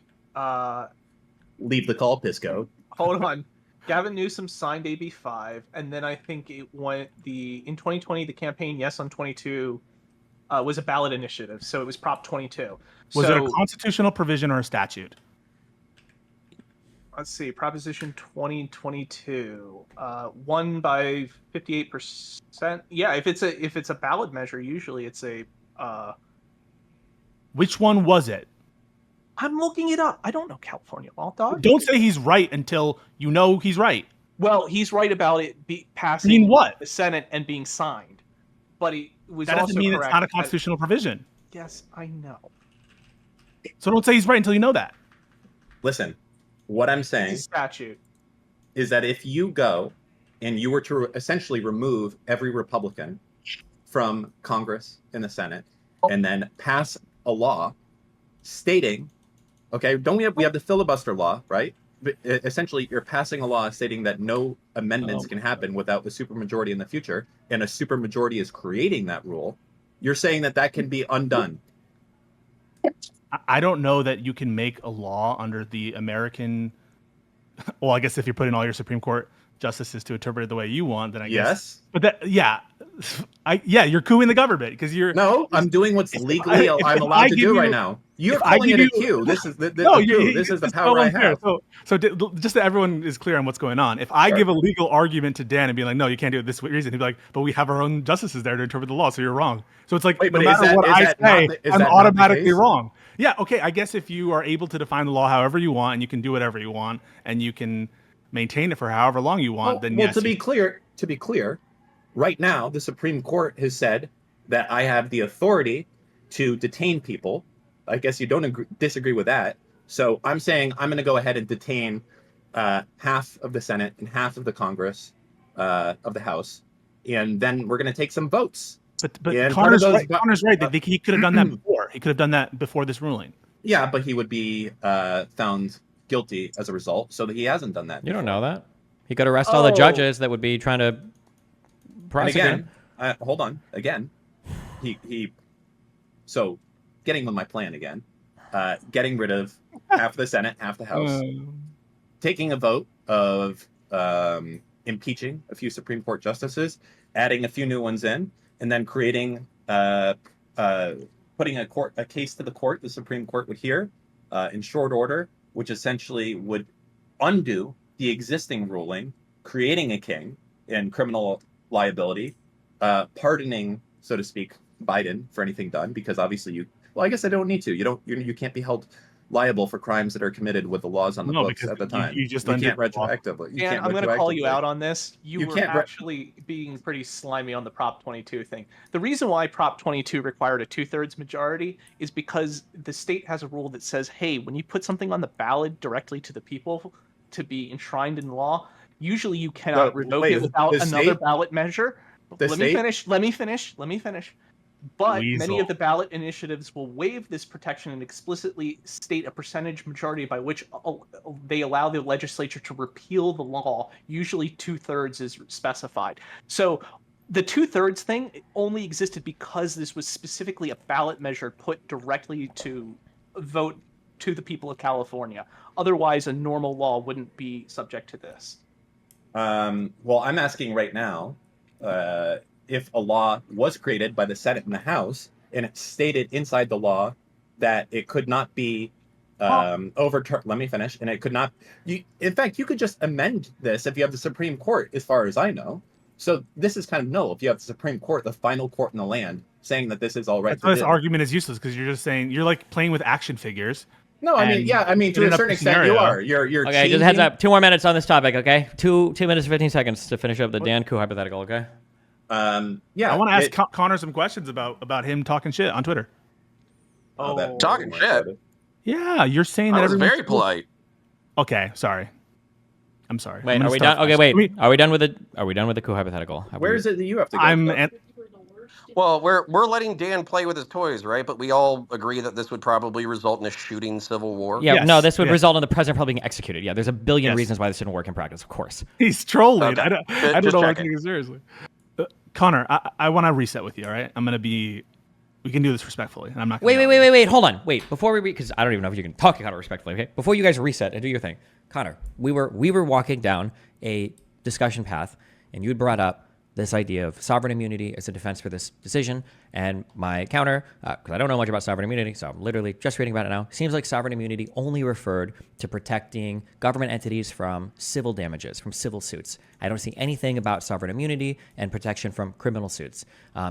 Leave the call, Pisco. Hold on. Gavin Newsom signed AB 5, and then I think it went in 2020, the campaign Yes on 22 was a ballot initiative, so it was Prop 22. Was it a constitutional provision or a statute? Let's see, Proposition 2022 won by 58%. Yeah, if it's a ballot measure, usually it's a. Which one was it? I'm looking it up. I don't know California law, dog. Don't say he's right until you know he's right. Well, he's right about it passing the Senate and being signed, but he was that doesn't also mean it's not a constitutional provision. Yes, I know. So don't say he's right until you know that. Listen, what I'm saying statute is that if you go and you were to essentially remove every Republican from Congress and the Senate and then pass a law stating, okay, don't we have the filibuster law, right? But essentially, you're passing a law stating that no amendments can happen without a supermajority in the future, and a supermajority is creating that rule. You're saying that can be undone. I don't know that you can make a law under the American. Well, I guess if you're putting all your Supreme Court justices to interpret it the way you want, then I guess. Yes. But you're cooing the government because you're. No, I'm doing what's legally I'm allowed to do right now. You're calling it a coup. This is the coup. This is the power I have. So just so everyone is clear on what's going on, if I give a legal argument to Dan and be like, no, you can't do it this reason, he'd be like, but we have our own justices there to interpret the law, so you're wrong. So it's like, no matter what I say, I'm automatically wrong. Yeah, okay, I guess if you are able to define the law however you want and you can do whatever you want and you can maintain it for however long you want, then yes. To be clear, right now the Supreme Court has said that I have the authority to detain people. I guess you don't disagree with that. So I'm saying I'm going to go ahead and detain half of the Senate and half of the Congress of the House, and then we're going to take some votes. But Connor's right. Connor's right. He could have done that before. He could have done that before this ruling. Yeah, but he would be found guilty as a result, so that he hasn't done that. You don't know that. He could arrest all the judges that would be trying to prosecute. And again, hold on. Again, he. So, getting with my plan again, getting rid of half the Senate, half the House, taking a vote of impeaching a few Supreme Court justices, adding a few new ones in, and then creating, putting a case to the court, the Supreme Court would hear in short order, which essentially would undo the existing ruling, creating a king in criminal liability, pardoning, so to speak, Biden for anything done, because obviously I guess I don't need to. You can't be held liable for crimes that are committed with the laws on the books at the time. You just can't retroactively. I'm going to call you out on this. You were actually being pretty slimy on the Prop 22 thing. The reason why Prop 22 required a 2/3 majority is because the state has a rule that says, hey, when you put something on the ballot directly to the people to be enshrined in law, usually you cannot revoke it without another ballot measure. Let me finish. But many of the ballot initiatives will waive this protection and explicitly state a percentage majority by which they allow the legislature to repeal the law. Usually 2/3 is specified. So the 2/3 thing only existed because this was specifically a ballot measure put directly to vote to the people of California. Otherwise, a normal law wouldn't be subject to this. Well, I'm asking right now, if a law was created by the Senate and the House, and it stated inside the law that it could not be overturned. Let me finish. And it could not. In fact, you could just amend this if you have the Supreme Court, as far as I know. So this is kind of null if you have the Supreme Court, the final court in the land, saying that this is all right. This argument is useless because you're just saying you're like playing with action figures. No, I mean, to a certain extent, you are. You're okay. Just heads up. 2 more minutes on this topic, okay? 2 minutes and 15 seconds to finish up the Dan Coup hypothetical, okay? I want to ask Connor some questions about him talking shit on Twitter. Talking shit. Yeah, you're saying that was very polite. Okay, sorry. I'm sorry. Wait, are we done? Okay, wait. Are we done with the coup hypothetical? Where is it that you have to go? Well, we're letting Dan play with his toys, right? But we all agree that this would probably result in a shooting civil war. Yeah, yes, no, this would result in the president probably being executed. Yeah, there's a billion reasons why this didn't work in practice, of course. He's trolling. Okay. I don't know what to take seriously. Connor, I want to reset with you, all right? We can do this respectfully. And I'm not going to... Wait. Hold on. Wait, before we because I don't even know if you can talk Connor respectfully, okay? Before you guys reset and do your thing. Connor, we were walking down a discussion path, and you had brought up this idea of sovereign immunity as a defense for this decision. And my counter, because I don't know much about sovereign immunity, so I'm literally just reading about it now, seems like sovereign immunity only referred to protecting government entities from civil damages, from civil suits. I don't see anything about sovereign immunity and protection from criminal suits.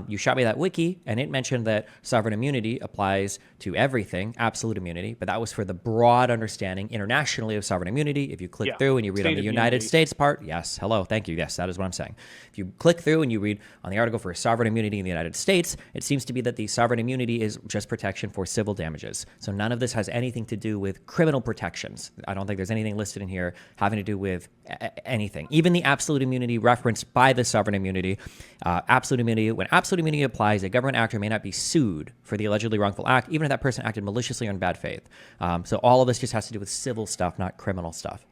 You shot me that wiki, and it mentioned that sovereign immunity applies to everything, absolute immunity, but that was for the broad understanding internationally of sovereign immunity. If you click through and you read on the United States part, yes, hello, thank you, yes, that is what I'm saying. If you click through and you read on the article for sovereign immunity in the United States, it seems to be that the sovereign immunity is just protection for civil damages. So none of this has anything to do with criminal protections. I don't think there's anything listed in here having to do with anything. Even the absolute immunity referenced by the sovereign immunity, absolute immunity, when absolute immunity applies, a government actor may not be sued for the allegedly wrongful act, even if that person acted maliciously or in bad faith. So all of this just has to do with civil stuff, not criminal stuff.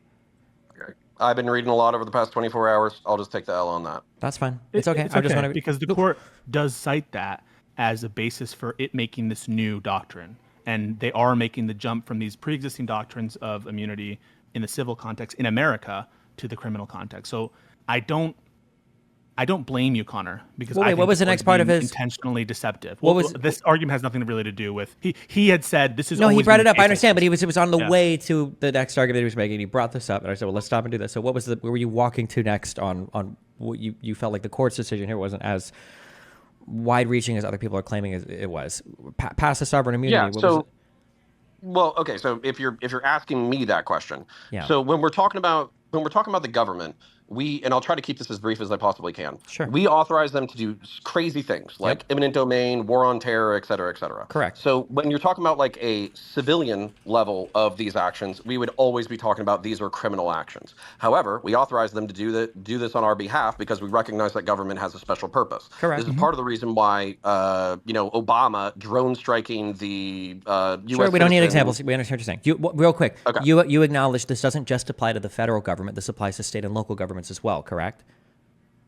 Okay. I've been reading a lot over the past 24 hours. I'll just take the L on that. That's fine. It's okay. I just want to because the court does cite that as a basis for it making this new doctrine. And they are making the jump from these pre-existing doctrines of immunity in the civil context in America to the criminal context. So I don't I don't blame you, Connor, because wait, what was the next part of his intentionally deceptive? What was this argument has nothing really to do with he had said this is no, he brought it up. I understand, but like it was on the way to the next argument that he was making. He brought this up, and I said, well, let's stop and do this. So where were you walking to next on what you felt like the court's decision here wasn't as wide-reaching as other people are claiming it was? Past the sovereign immunity. Yeah. Well, okay. So if you're asking me that question, so when we're talking about the government, and I'll try to keep this as brief as I possibly can. Sure. We authorize them to do crazy things like eminent domain, war on terror, et cetera, et cetera. Correct. So when you're talking about like a civilian level of these actions, we would always be talking about these are criminal actions. However, we authorize them to do this on our behalf because we recognize that government has a special purpose. Correct. This is part of the reason why Obama drone striking the U.S. Sure, we don't need examples. We understand what you're saying. Real quick, okay. You acknowledge this doesn't just apply to the federal government. This applies to state and local governments as well, correct?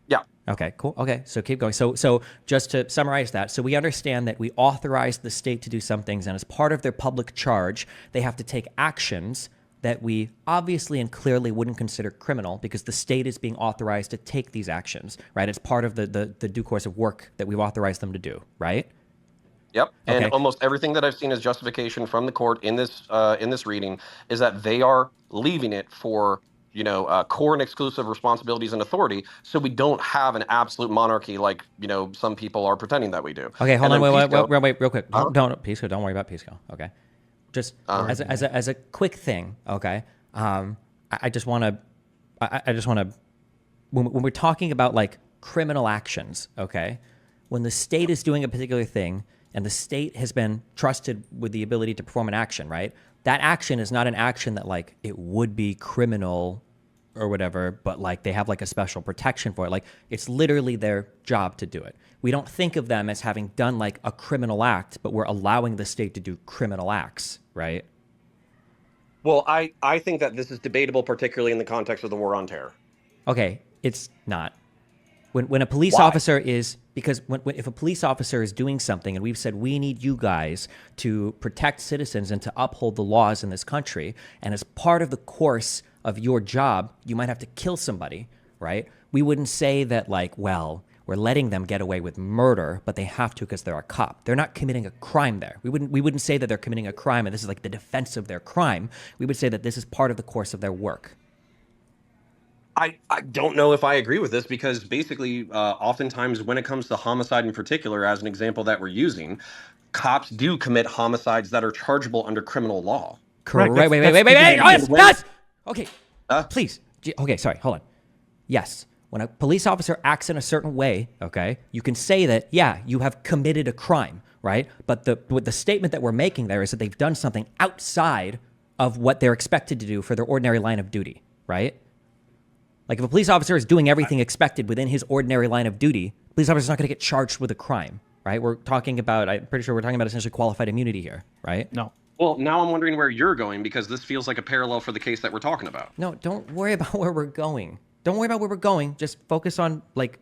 Yeah. Okay, cool. Okay, so keep going. So just to summarize that, so we understand that we authorize the state to do some things, and as part of their public charge, they have to take actions that we obviously and clearly wouldn't consider criminal because the state is being authorized to take these actions, right? It's part of the due course of work that we've authorized them to do, right? Yep, and almost everything that I've seen as justification from the court in this reading is that they are leaving it for core and exclusive responsibilities and authority, so we don't have an absolute monarchy like some people are pretending that we do. Okay, hold on, wait, real quick. Don't Pisco. Don't worry about Pisco. Okay, just as a quick thing. Okay, I just want to when we're talking about like criminal actions. Okay, when the state is doing a particular thing and the state has been trusted with the ability to perform an action, right? That action is not an action that like it would be criminal or whatever, but like they have like a special protection for it. Like it's literally their job to do it. We don't think of them as having done like a criminal act, but we're allowing the state to do criminal acts, right? Well, I think that this is debatable, particularly in the context of the war on terror. Okay, it's not. When a police officer is, because if a police officer is doing something and we've said we need you guys to protect citizens and to uphold the laws in this country, and as part of the course of your job, you might have to kill somebody, right? We wouldn't say that like, well, we're letting them get away with murder, but they have to because they're a cop. They're not committing a crime there. We wouldn't say that they're committing a crime and this is like the defense of their crime. We would say that this is part of the course of their work. I don't know if I agree with this because basically, oftentimes when it comes to homicide in particular, as an example that we're using, cops do commit homicides that are chargeable under criminal law. Correct. Wait. Oh, yes. Okay. Please. Okay, sorry. Hold on. Yes. When a police officer acts in a certain way, okay, you can say that, yeah, you have committed a crime, right? But the statement that we're making there is that they've done something outside of what they're expected to do for their ordinary line of duty, right? Like if a police officer is doing everything expected within his ordinary line of duty, the police officer is not going to get charged with a crime, right? I'm pretty sure we're talking about essentially qualified immunity here, right? No. Well, now I'm wondering where you're going because this feels like a parallel for the case that we're talking about. No, don't worry about where we're going. Don't worry about where we're going. Just focus on like...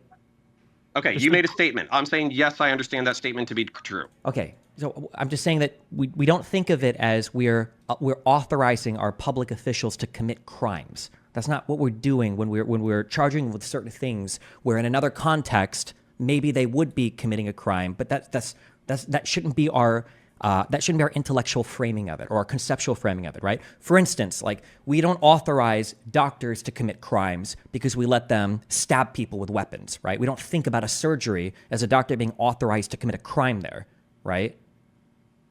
Okay, you made a statement. I'm saying, yes, I understand that statement to be true. Okay, so I'm just saying that we don't think of it as we're authorizing our public officials to commit crimes. That's not what we're doing when we're charging them with certain things where in another context, maybe they would be committing a crime, but that shouldn't be our intellectual framing of it or our conceptual framing of it, right? For instance, like we don't authorize doctors to commit crimes because we let them stab people with weapons, right? We don't think about a surgery as a doctor being authorized to commit a crime there, right?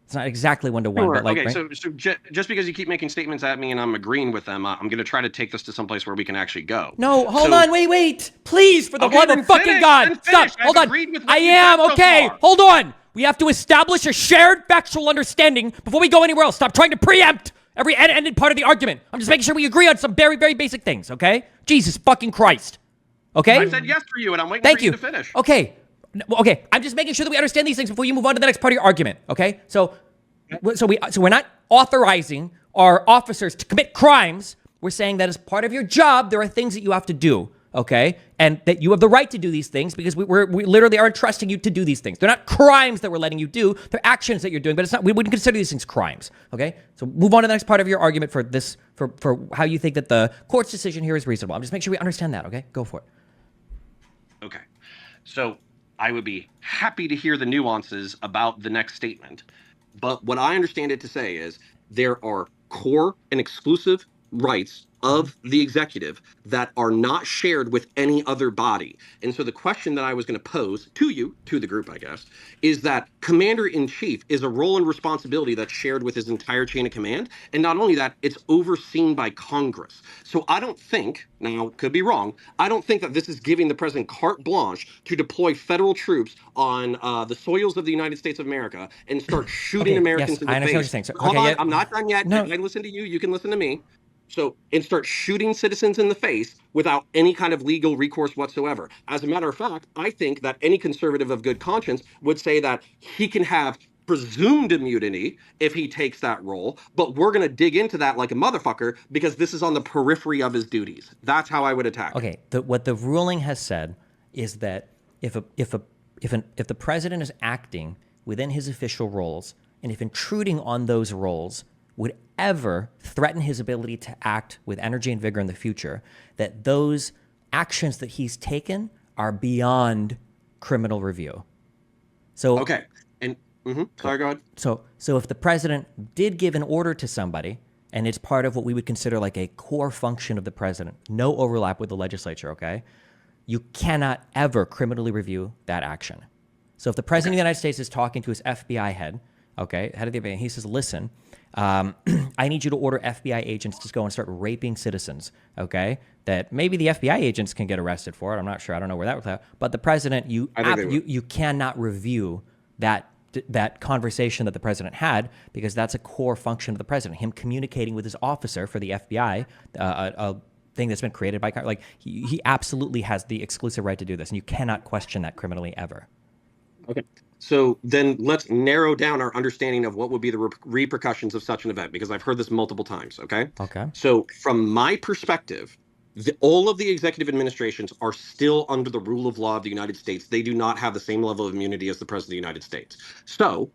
It's not exactly one-to-one, sure. But like, okay, right? so just because you keep making statements at me and I'm agreeing with them, I'm going to try to take this to someplace where we can actually go. No, hold on, wait, please, for the love of fucking God, stop, hold on. I am, okay, hold on. We have to establish a shared factual understanding before we go anywhere else. Stop trying to preempt every ended part of the argument. I'm just making sure we agree on some very, very basic things, okay? Jesus fucking Christ. Okay? I said yes for you, and I'm waiting for you to finish. Okay. Okay, I'm just making sure that we understand these things before you move on to the next part of your argument, okay? So we're not authorizing our officers to commit crimes. We're saying that as part of your job, there are things that you have to do, okay? And that you have the right to do these things because we literally are entrusting you to do these things. They're not crimes that we're letting you do. They're actions that you're doing, but it's not. We wouldn't consider these things crimes, okay? So move on to the next part of your argument for this, for how you think that the court's decision here is reasonable. I'm just making sure we understand that, okay? Go for it. Okay. So I would be happy to hear the nuances about the next statement. But what I understand it to say is there are core and exclusive rights of the executive that are not shared with any other body. And so the question that I was going to pose to you, to the group, I guess, is that commander-in-chief is a role and responsibility that's shared with his entire chain of command. And not only that, it's overseen by Congress. So I don't think, now could be wrong, I don't think that this is giving the president carte blanche to deploy federal troops on the soils of the United States of America and start shooting Americans in the face. I understand what you're saying. So, Hold on, I'm not done yet. No. I listen to you. You can listen to me. So, and start shooting citizens in the face without any kind of legal recourse whatsoever. As a matter of fact, I think that any conservative of good conscience would say that he can have presumed immunity if he takes that role, but we're going to dig into that like a motherfucker because this is on the periphery of his duties. That's how I would attack. Okay, what the ruling has said is that if the president is acting within his official roles, and if intruding on those roles would ever threaten his ability to act with energy and vigor in the future, that those actions that he's taken are beyond criminal review. So okay, and sorry, go ahead. So if the president did give an order to somebody, and it's part of what we would consider like a core function of the president, no overlap with the legislature, okay? You cannot ever criminally review that action. So if the president of the United States is talking to his FBI head, okay, head of the FBI, he says, listen, I need you to order FBI agents to go and start raping citizens, okay? That maybe the FBI agents can get arrested for it. I'm not sure. I don't know where that would play out. But the president, you cannot review that conversation that the president had because that's a core function of the president. Him communicating with his officer for the FBI, a thing that's been created by, like, he absolutely has the exclusive right to do this, and you cannot question that criminally ever. Okay. So then let's narrow down our understanding of what would be the repercussions of such an event, because I've heard this multiple times, okay? Okay. So from my perspective, all of the executive administrations are still under the rule of law of the United States. They do not have the same level of immunity as the President of the United States. So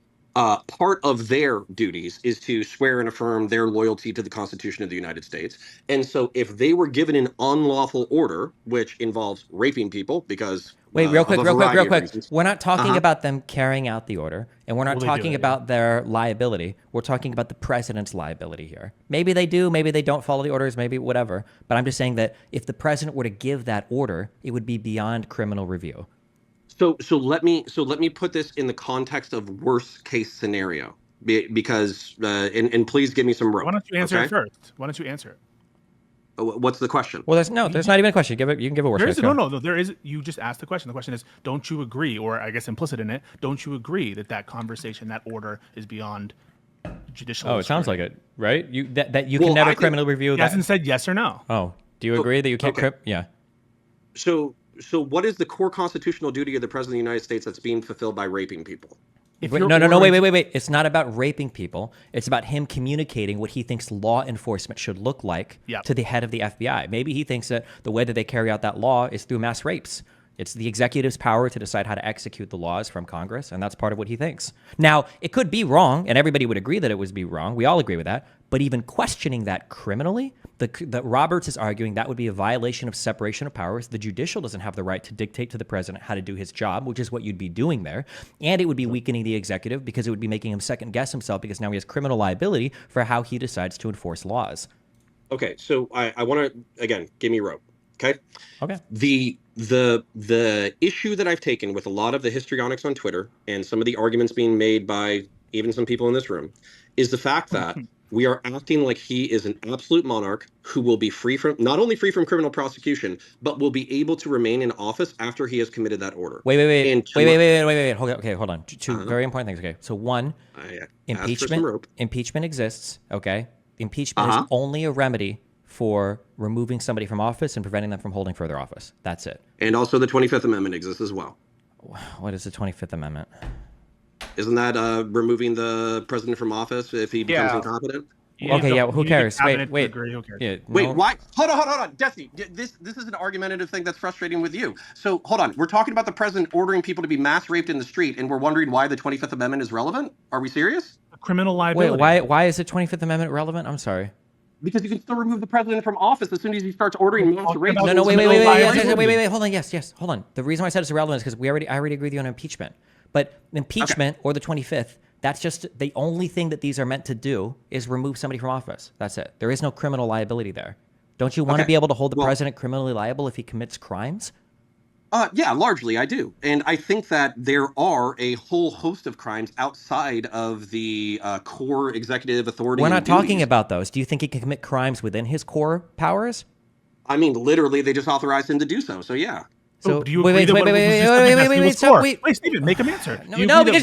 part of their duties is to swear and affirm their loyalty to the Constitution of the United States. And so if they were given an unlawful order, which involves raping people, because wait, real quick. We're not talking about them carrying out the order, and we're not talking about their liability. We're talking about the president's liability here. Maybe they do, maybe they don't follow the orders, maybe whatever. But I'm just saying that if the president were to give that order, it would be beyond criminal review. So let me put this in the context of worst case scenario, because and please give me some rope. Why don't you answer it first? Why don't you answer it? What's the question? Well, there's not even a question. You can give a worst case. No. There is. You just asked the question. The question is, don't you agree, or I guess implicit in it, don't you agree that conversation, that order, is beyond judicial? Oh, it sounds like it, right? You can never criminally review. He hasn't said yes or no. Oh, do you agree that you can't? Yeah. So what is the core constitutional duty of the President of the United States that's being fulfilled by raping people? No, wait. It's not about raping people. It's about him communicating what he thinks law enforcement should look like to the head of the FBI. Maybe he thinks that the way that they carry out that law is through mass rapes. It's the executive's power to decide how to execute the laws from Congress, and that's part of what he thinks. Now, it could be wrong, and everybody would agree that it would be wrong. We all agree with that. But even questioning that criminally, the Roberts is arguing that would be a violation of separation of powers. The judicial doesn't have the right to dictate to the president how to do his job, which is what you'd be doing there. And it would be weakening the executive because it would be making him second guess himself because now he has criminal liability for how he decides to enforce laws. Okay, so I want to, again, give me rope. Okay. Okay. The issue that I've taken with a lot of the histrionics on Twitter and some of the arguments being made by even some people in this room is the fact that we are acting like he is an absolute monarch who will be not only free from criminal prosecution, but will be able to remain in office after he has committed that order. Wait. Hold on. Two very important things. Okay. So one, impeachment exists. Okay. Impeachment is only a remedy for removing somebody from office and preventing them from holding further office. That's it. And also the 25th Amendment exists as well. What is the 25th Amendment? Isn't that removing the president from office if he becomes incompetent? Who cares? Wait. Who cares? Yeah, wait, why? Hold on. Desi, this is an argumentative thing that's frustrating with you. So hold on. We're talking about the president ordering people to be mass raped in the street, and we're wondering why the 25th Amendment is relevant? Are we serious? Criminal liability. Wait, why is the 25th Amendment relevant? I'm sorry. Because you can still remove the president from office as soon as he starts ordering mass raids. No, wait, hold on. The reason why I said it's irrelevant is because I already agree with you on impeachment. But impeachment or the 25th, that's just the only thing that these are meant to do is remove somebody from office. That's it. There is no criminal liability there. Don't you want to be able to hold the president criminally liable if he commits crimes? Yeah, largely I do. And I think that there are a whole host of crimes outside of the core executive authority. We're not talking about those. Do you think he can commit crimes within his core powers? I mean, literally, they just authorized him to do so. So, yeah. So do you agree that wait, Stephen, make him answer. No, because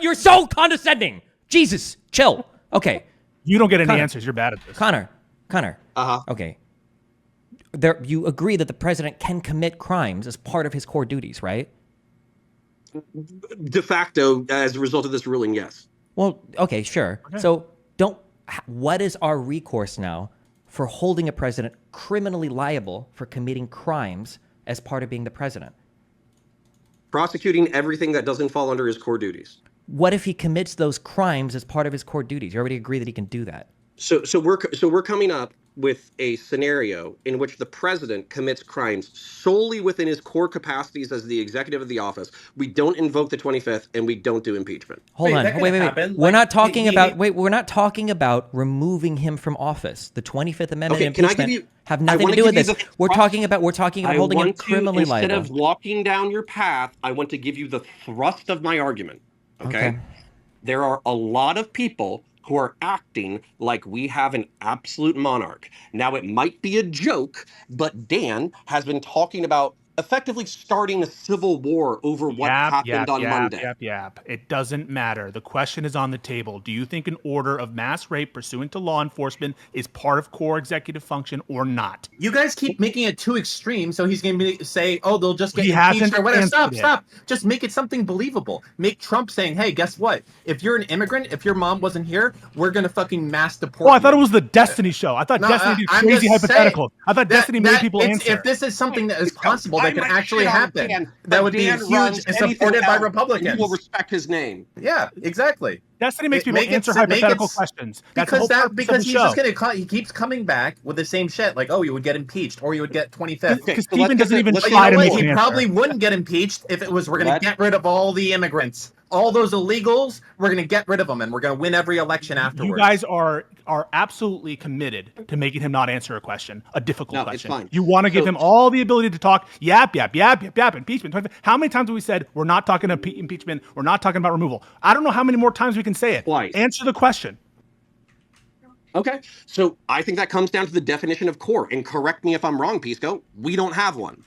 you're so condescending. Jesus, chill. Okay. You don't get any answers. You're bad at this. Connor. Uh-huh. Okay. You agree that the president can commit crimes as part of his core duties, right? De facto, as a result of this ruling, yes. Well, okay, sure. Okay. So what is our recourse now for holding a president criminally liable for committing crimes as part of being the president? Prosecuting everything that doesn't fall under his core duties. What if he commits those crimes as part of his core duties? You already agree that he can do that. So we're coming up with a scenario in which the president commits crimes solely within his core capacities as the executive of the office. We don't invoke the 25th and we don't do impeachment. Wait. We're not talking about removing him from office. The 25th Amendment impeachment have nothing to do with this. We're talking about holding him criminally liable. Instead of walking down your path, I want to give you the thrust of my argument. Okay? There are a lot of people who are acting like we have an absolute monarch. Now, it might be a joke, but Dan has been talking about effectively starting a civil war over what happened on Monday. It doesn't matter. The question is on the table. Do you think an order of mass rape pursuant to law enforcement is part of core executive function or not? You guys keep making it too extreme, so he's going to say, oh, they'll just get impeached or whatever. Stop. Just make it something believable. Make Trump saying, hey, guess what? If you're an immigrant, if your mom wasn't here, we're going to fucking mass deport you. I thought it was the Destiny show. I thought Destiny did crazy hypotheticals. I thought Destiny made people answer. If this is something that is possible, that can actually happen. That would be huge and supported by Republicans. You will respect his name. Yeah, exactly. Destiny makes people answer hypothetical questions. Because he's just he keeps coming back with the same shit. Like, oh, you would get impeached or you would get 25th. Because Stephen doesn't even try to make an answer. He probably wouldn't get impeached if it was we're going to get rid of all the immigrants. All those illegals, we're going to get rid of them, and we're going to win every election afterwards. You guys are absolutely committed to making him not answer a question, a difficult question. It's fine. You want to give him all the ability to talk, yap, impeachment. How many times have we said we're not talking about impeachment, we're not talking about removal? I don't know how many more times we can say it. Twice. Answer the question. Okay, so I think that comes down to the definition of core, and correct me if I'm wrong, Pisco, we don't have one.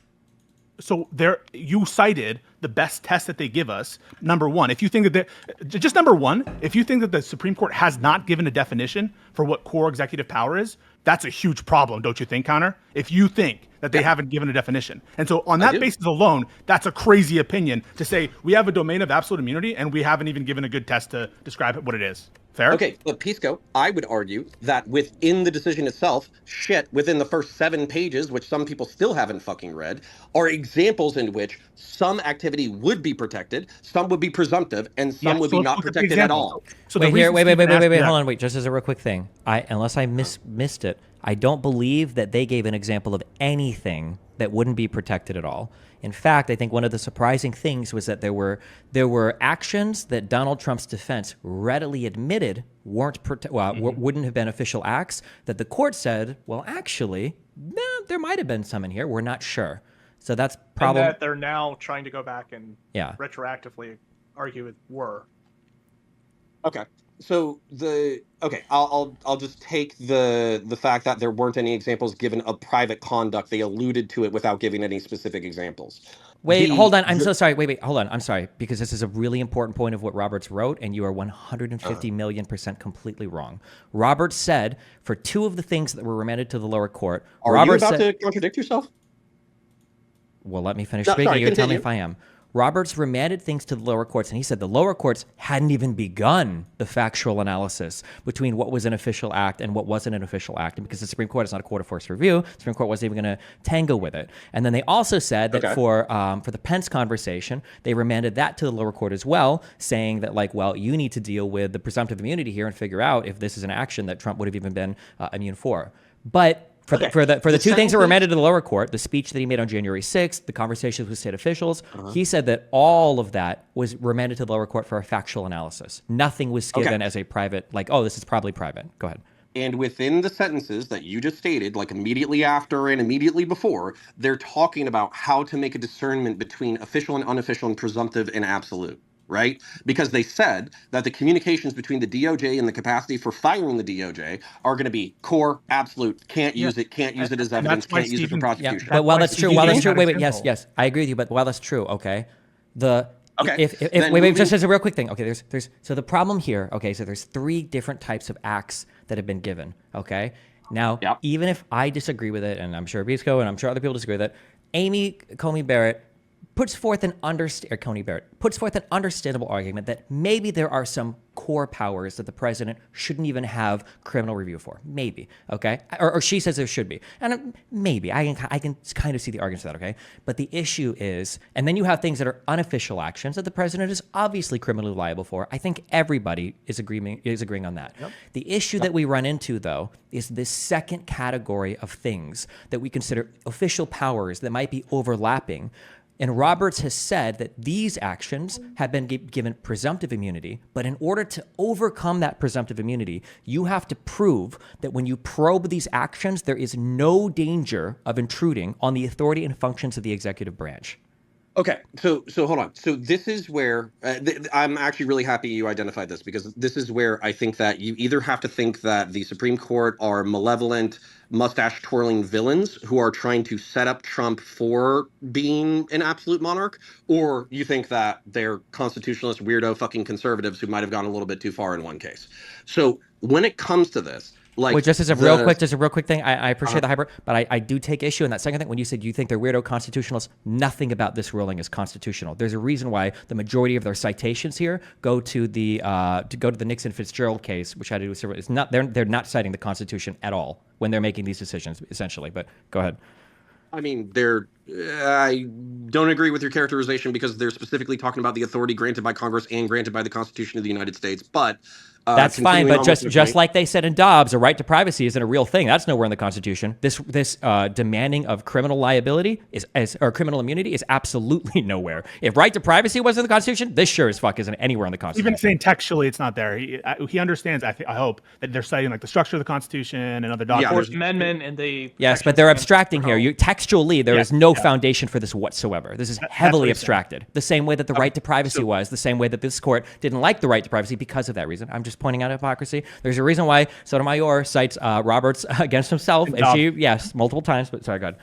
So you cited the best test that they give us. Number one, if you think that if you think that the Supreme Court has not given a definition for what core executive power is, that's a huge problem, don't you think, Connor? If you think that they haven't given a definition. And so on that basis alone, that's a crazy opinion to say we have a domain of absolute immunity and we haven't even given a good test to describe what it is. Fair? Okay, but Pisco, I would argue that within the decision itself, within the first 7 pages, which some people still haven't fucking read, are examples in which some activity would be protected, some would be presumptive, and some would be not protected at all. So wait, hold on, just as a real quick thing. Unless I missed it, I don't believe that they gave an example of anything that wouldn't be protected at all. In fact, I think one of the surprising things was that there were actions that Donald Trump's defense readily admitted wouldn't have been official acts that the court said, well, actually, there might have been some in here. We're not sure. So that's probably that they're now trying to go back and retroactively argue it were. Okay. So I'll just take the fact that there weren't any examples given of private conduct. They alluded to it without giving any specific examples. Hold on. I'm so sorry. Hold on. I'm sorry, because this is a really important point of what Roberts wrote, and you are 150 million% completely wrong. Roberts said for 2 of the things that were remanded to the lower court. Are you about to contradict yourself? Well, let me finish speaking. You tell me if I am. Roberts remanded things to the lower courts, and he said the lower courts hadn't even begun the factual analysis between what was an official act and what wasn't an official act. And because the Supreme Court is not a court of first review, the Supreme Court wasn't even going to tango with it. And then they also said that for the Pence conversation, they remanded that to the lower court as well, saying that, like, well, you need to deal with the presumptive immunity here and figure out if this is an action that Trump would have even been immune for. But for the two things that were remanded to the lower court, the speech that he made on January 6th, the conversations with state officials, he said that all of that was remanded to the lower court for a factual analysis. Nothing was given as a private, like, oh, this is probably private. Go ahead. And within the sentences that you just stated, like immediately after and immediately before, they're talking about how to make a discernment between official and unofficial and presumptive and absolute. Right? Because they said that the communications between the DOJ and the capacity for firing the DOJ are going to be core, absolute, can't use it as evidence, can't use it for prosecution. But while that's true, wait, yes, I agree with you, but while that's true, wait, just as a real quick thing, there's so the problem here, so there's 3 different types of acts that have been given, Now, even if I disagree with it, and I'm sure Pisco and I'm sure other people disagree with it, Amy Coney Barrett puts forth an understandable argument that maybe there are some core powers that the president shouldn't even have criminal review for. Maybe, or she says there should be, and maybe I can kind of see the arguments for that, But the issue is, and then you have things that are unofficial actions that the president is obviously criminally liable for. I think everybody is agreeing on that. The issue that we run into, though, is this second category of things that we consider official powers that might be overlapping. And Roberts has said that these actions have been given presumptive immunity, but in order to overcome that presumptive immunity, you have to prove that when you probe these actions, there is no danger of intruding on the authority and functions of the executive branch. Okay, so hold on. So this is where I'm actually really happy you identified this, because this is where I think that you either have to think that the Supreme Court are malevolent, mustache-twirling villains who are trying to set up Trump for being an absolute monarch, or you think that they're constitutionalist, weirdo fucking conservatives who might have gone a little bit too far in one case. So when it comes to this, like, wait, just a real quick thing. I appreciate the hyper, but I do take issue in that second thing when you said you think they're weirdo constitutionalists. Nothing about this ruling is constitutional. There's a reason why the majority of their citations here go to the Nixon Fitzgerald case, which had to do with it's not they're not citing the Constitution at all when they're making these decisions, essentially. But go ahead. I mean, I don't agree with your characterization, because they're specifically talking about the authority granted by Congress and granted by the Constitution of the United States. But that's fine. But just like they said in Dobbs, a right to privacy isn't a real thing. That's nowhere in the Constitution. This demanding of criminal liability or criminal immunity is absolutely nowhere. If right to privacy wasn't in the Constitution, this sure as fuck isn't anywhere in the Constitution. Even saying textually it's not there. He understands. I hope that they're citing like the structure of the Constitution and other documents. Fourth Amendment and the but they're abstracting here. Textually, there is no foundation for this whatsoever. This is heavily abstracted. The same way that the right to privacy was. The same way that this court didn't like the right to privacy because of that reason. I'm just pointing out hypocrisy. There's a reason why Sotomayor cites Roberts against himself, and she, multiple times. But sorry, go ahead.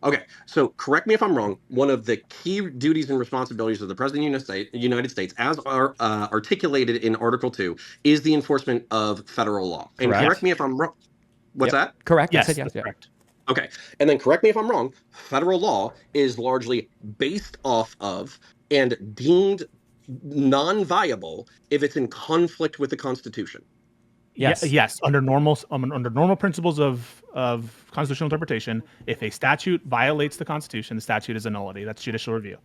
Okay, so correct me if I'm wrong. One of the key duties and responsibilities of the President of the United States, as are articulated in Article 2, is the enforcement of federal law. And correct me if I'm wrong. What's that? Correct. Yes, I said yes. That's correct. Okay, and then correct me if I'm wrong. Federal law is largely based off of and deemed non-viable if it's in conflict with the Constitution. Yes. Under normal principles of constitutional interpretation, if a statute violates the Constitution, the statute is a nullity. That's judicial review.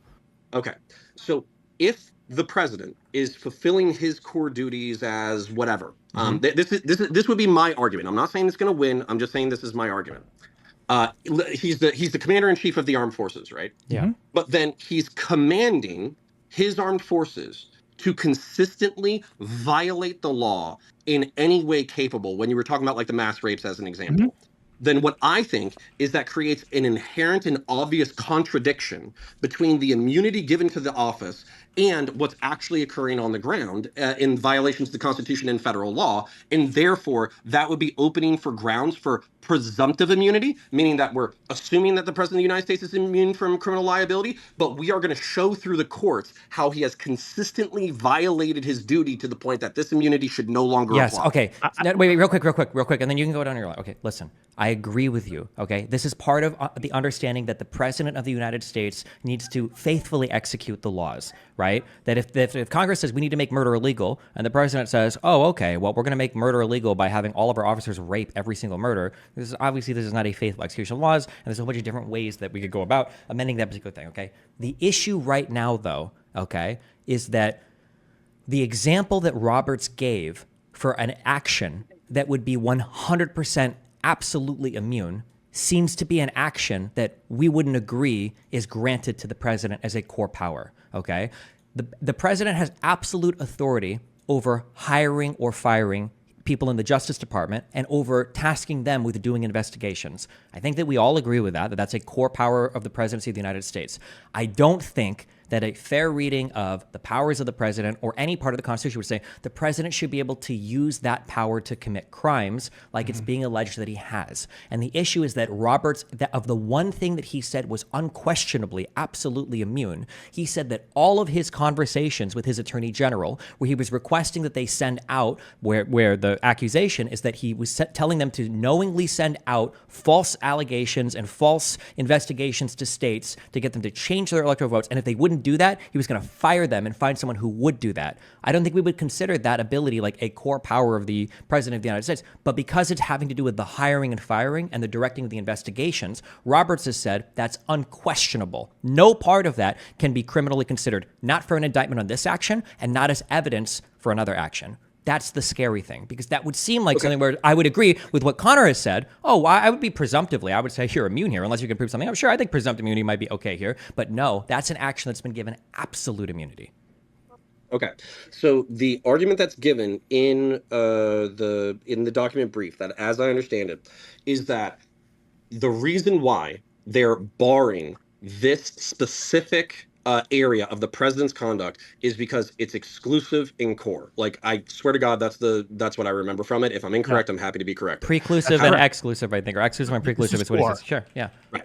Okay, so if the president is fulfilling his core duties as whatever, this would be my argument. I'm not saying it's going to win. I'm just saying this is my argument. He's the commander-in-chief of the armed forces, right? Yeah. But then he's commanding his armed forces to consistently violate the law in any way capable, when you were talking about like the mass rapes as an example, then what I think is that creates an inherent and obvious contradiction between the immunity given to the office and what's actually occurring on the ground in violations of the Constitution and federal law. And therefore, that would be opening for grounds for presumptive immunity, meaning that we're assuming that the President of the United States is immune from criminal liability, but we are going to show through the courts how he has consistently violated his duty to the point that this immunity should no longer apply. Okay. Wait, real quick, and then you can go down your line. Okay, listen. I agree with you. Okay, this is part of the understanding that the president of the United States needs to faithfully execute the laws, right? That if Congress says we need to make murder illegal, and the president says, oh, okay, well, we're going to make murder illegal by having all of our officers rape every single murder. This is not a faithful execution of laws, and there's a whole bunch of different ways that we could go about amending that particular thing. Okay, the issue right now, though, okay, is that the example that Roberts gave for an action that would be 100% absolutely immune seems to be an action that we wouldn't agree is granted to the president as a core power, okay? The president has absolute authority over hiring or firing people in the Justice Department and over tasking them with doing investigations. I think that we all agree with that that's a core power of the presidency of the United States. I don't think that a fair reading of the powers of the president or any part of the Constitution would say the president should be able to use that power to commit crimes like it's being alleged that he has. And the issue is that Roberts, of the one thing that he said was unquestionably, absolutely immune, he said that all of his conversations with his attorney general, where he was requesting that they send out, where the accusation is that he was telling them to knowingly send out false allegations and false investigations to states to get them to change their electoral votes. And if they wouldn't do that, he was going to fire them and find someone who would do that. I don't think we would consider that ability like a core power of the president of the United States. But because it's having to do with the hiring and firing and the directing of the investigations, Roberts has said that's unquestionable. No part of that can be criminally considered, not for an indictment on this action and not as evidence for another action. That's the scary thing, because that would seem like something where I would agree with what Connor has said. Oh, I would be presumptively, I would say you're immune here unless you can prove something. I'm sure I think presumptive immunity might be okay here, but no, that's an action that's been given absolute immunity. Okay, so the argument that's given in the document brief, that as I understand it, is that the reason why they're barring this specific area of the president's conduct is because it's exclusive in core. Like, I swear to God, that's what I remember from it. If I'm incorrect, I'm happy to be correct. Preclusive and exclusive, I think, or exclusive and preclusive is what he says. Sure, yeah. Right.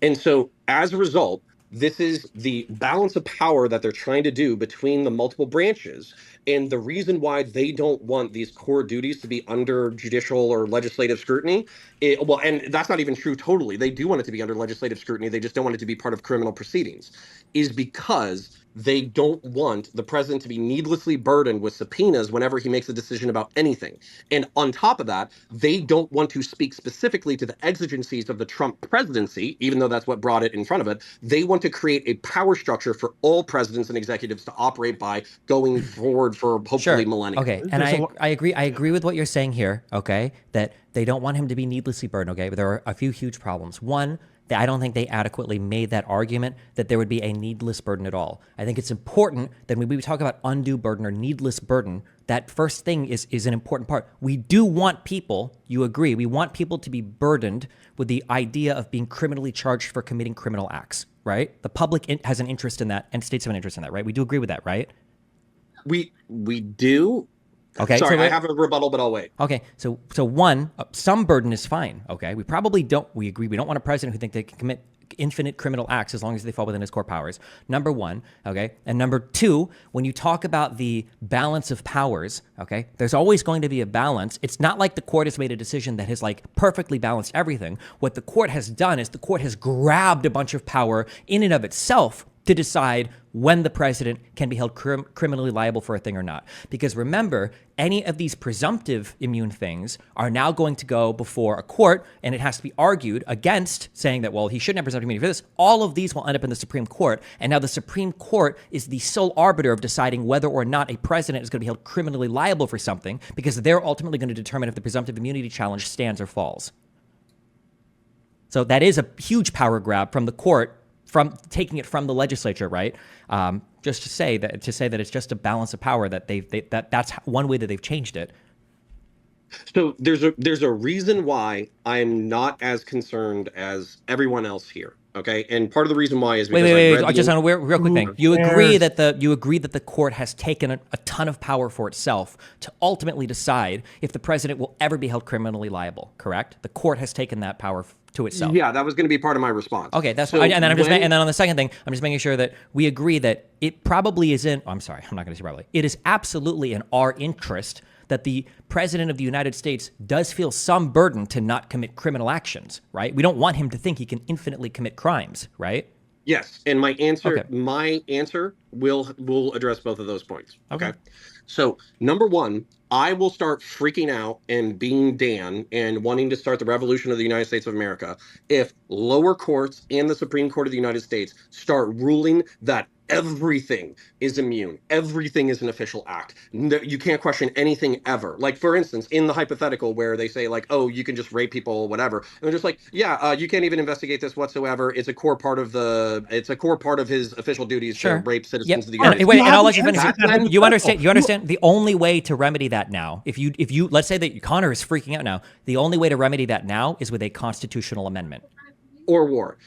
And so as a result, this is the balance of power that they're trying to do between the multiple branches. And the reason why they don't want these core duties to be under judicial or legislative scrutiny, and that's not even true totally. They do want it to be under legislative scrutiny. They just don't want it to be part of criminal proceedings, is because they don't want the president to be needlessly burdened with subpoenas whenever he makes a decision about anything. And on top of that, they don't want to speak specifically to the exigencies of the Trump presidency, even though that's what brought it in front of it. They want to create a power structure for all presidents and executives to operate by going forward for hopefully millennia. Okay, and I agree with what you're saying here, okay, that they don't want him to be needlessly burdened, okay, but there are a few huge problems. One, I don't think they adequately made that argument that there would be a needless burden at all. I think it's important that when we talk about undue burden or needless burden, that first thing is an important part. We do want people, you agree, we want people to be burdened with the idea of being criminally charged for committing criminal acts, right? The public has an interest in that, and states have an interest in that, right? We do agree with that, right? We do. Okay. Sorry, so I have a rebuttal, but I'll wait. Okay. So one, some burden is fine. Okay. We probably don't. We agree. We don't want a president who thinks they can commit infinite criminal acts as long as they fall within his core powers. Number one. Okay. And number two, when you talk about the balance of powers, okay, there's always going to be a balance. It's not like the court has made a decision that has like perfectly balanced everything. What the court has done is the court has grabbed a bunch of power in and of itself to decide when the president can be held criminally liable for a thing or not. Because remember, any of these presumptive immune things are now going to go before a court, and it has to be argued against, saying that, well, he shouldn't have presumptive immunity for this. All of these will end up in the Supreme Court, and now the Supreme Court is the sole arbiter of deciding whether or not a president is going to be held criminally liable for something, because they're ultimately going to determine if the presumptive immunity challenge stands or falls. So that is a huge power grab from the court, from taking it from the legislature, right? Just to say that it's just a balance of power that that's one way that they've changed it. So there's a reason why I'm not as concerned as everyone else here. Okay, and part of the reason why is because wait. Just on a real quick thing. You agree that the court has taken a ton of power for itself to ultimately decide if the president will ever be held criminally liable. Correct? The court has taken that power to itself. Yeah, that was going to be part of my response. Okay, that's so and then on the second thing, I'm just making sure that we agree that it probably isn't. I'm sorry, I'm not going to say probably. It is absolutely in our interest that the president of the United States does feel some burden to not commit criminal actions, right? We don't want him to think he can infinitely commit crimes, right? Yes, and my answer will address both of those points. Okay. So, number one, I will start freaking out and being Dan and wanting to start the revolution of the United States of America if lower courts and the Supreme Court of the United States start ruling that everything is immune. Everything is an official act. You can't question anything ever. Like, for instance, in the hypothetical where they say, like, oh, you can just rape people, whatever. And they're just like, yeah, you can't even investigate this whatsoever. It's a core part of his official duties to rape citizens of the United States. Wait, and I'll let you finish. You understand the only way to remedy that now, if you let's say that Connor is freaking out now, the only way to remedy that now is with a constitutional amendment. Or war.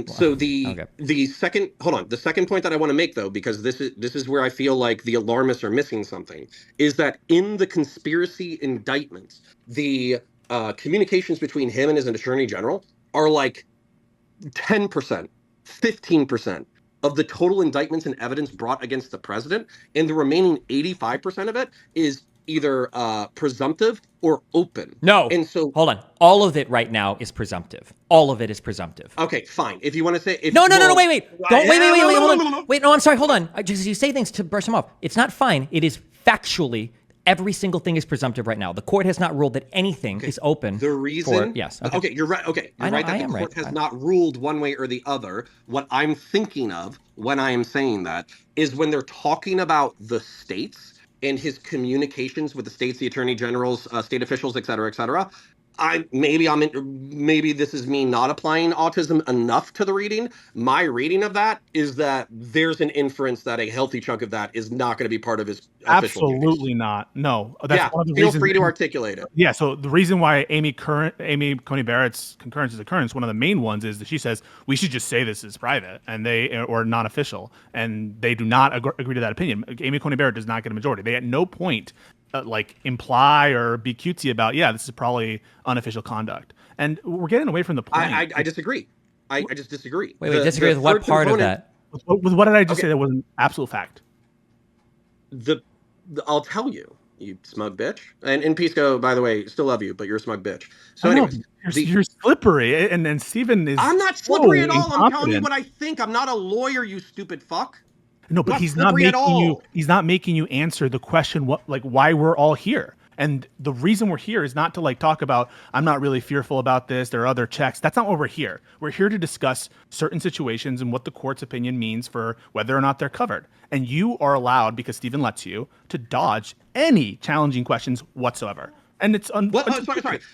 So the second point that I want to make, though, because this is where I feel like the alarmists are missing something, is that in the conspiracy indictments, the communications between him and his attorney general are like 10%, 15% of the total indictments and evidence brought against the president, and the remaining 85% of it is either presumptive or open. No. And so hold on. All of it right now is presumptive. All of it is presumptive. Okay, fine. If you want to say wait. Hold on. Wait, no, I'm sorry. Hold on. Just you say things to brush them off. It's not fine. It is factually every single thing is presumptive right now. The court has not ruled that anything is open. The reason yes. Okay, you're right. Okay. You're right that the court has not ruled one way or the other. What I'm thinking of when I am saying that is when they're talking about the states and his communications with the states, the attorney generals, state officials, et cetera, maybe this is me not applying autism enough to the reading. My reading of that is that there's an inference that a healthy chunk of that is not going to be part of his official Absolutely duties. Not. No. That's one of the feel reasons. Free to articulate it. Yeah. So the reason why Amy Coney Barrett's concurrence is occurrence, one of the main ones is that she says we should just say this is private and or non-official, and they do not agree to that opinion. Amy Coney Barrett does not get a majority. They at no point imply or be cutesy about, this is probably unofficial conduct. And we're getting away from the point. I disagree. I just disagree. Wait, disagree with what part of that? With what did I just say that was an absolute fact? I'll tell you, you smug bitch. And Pisco, by the way, still love you, but you're a smug bitch. So anyways. You're slippery, and Steven is I'm not slippery at all. I'm telling you what I think. I'm not a lawyer, you stupid fuck. No, but he's not making you answer the question why we're all here. And the reason we're here is not to talk about, I'm not really fearful about this, there are other checks. That's not why we're here. We're here to discuss certain situations and what the court's opinion means for whether or not they're covered. And you are allowed, because Stephen lets you, to dodge any challenging questions whatsoever. And it's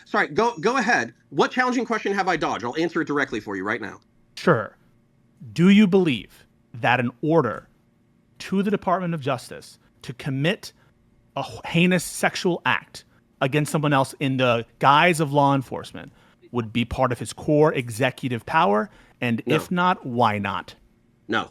sorry. Go ahead. What challenging question have I dodged? I'll answer it directly for you right now. Sure. Do you believe that an order to the Department of Justice to commit a heinous sexual act against someone else in the guise of law enforcement would be part of his core executive power? And if not, why not? No.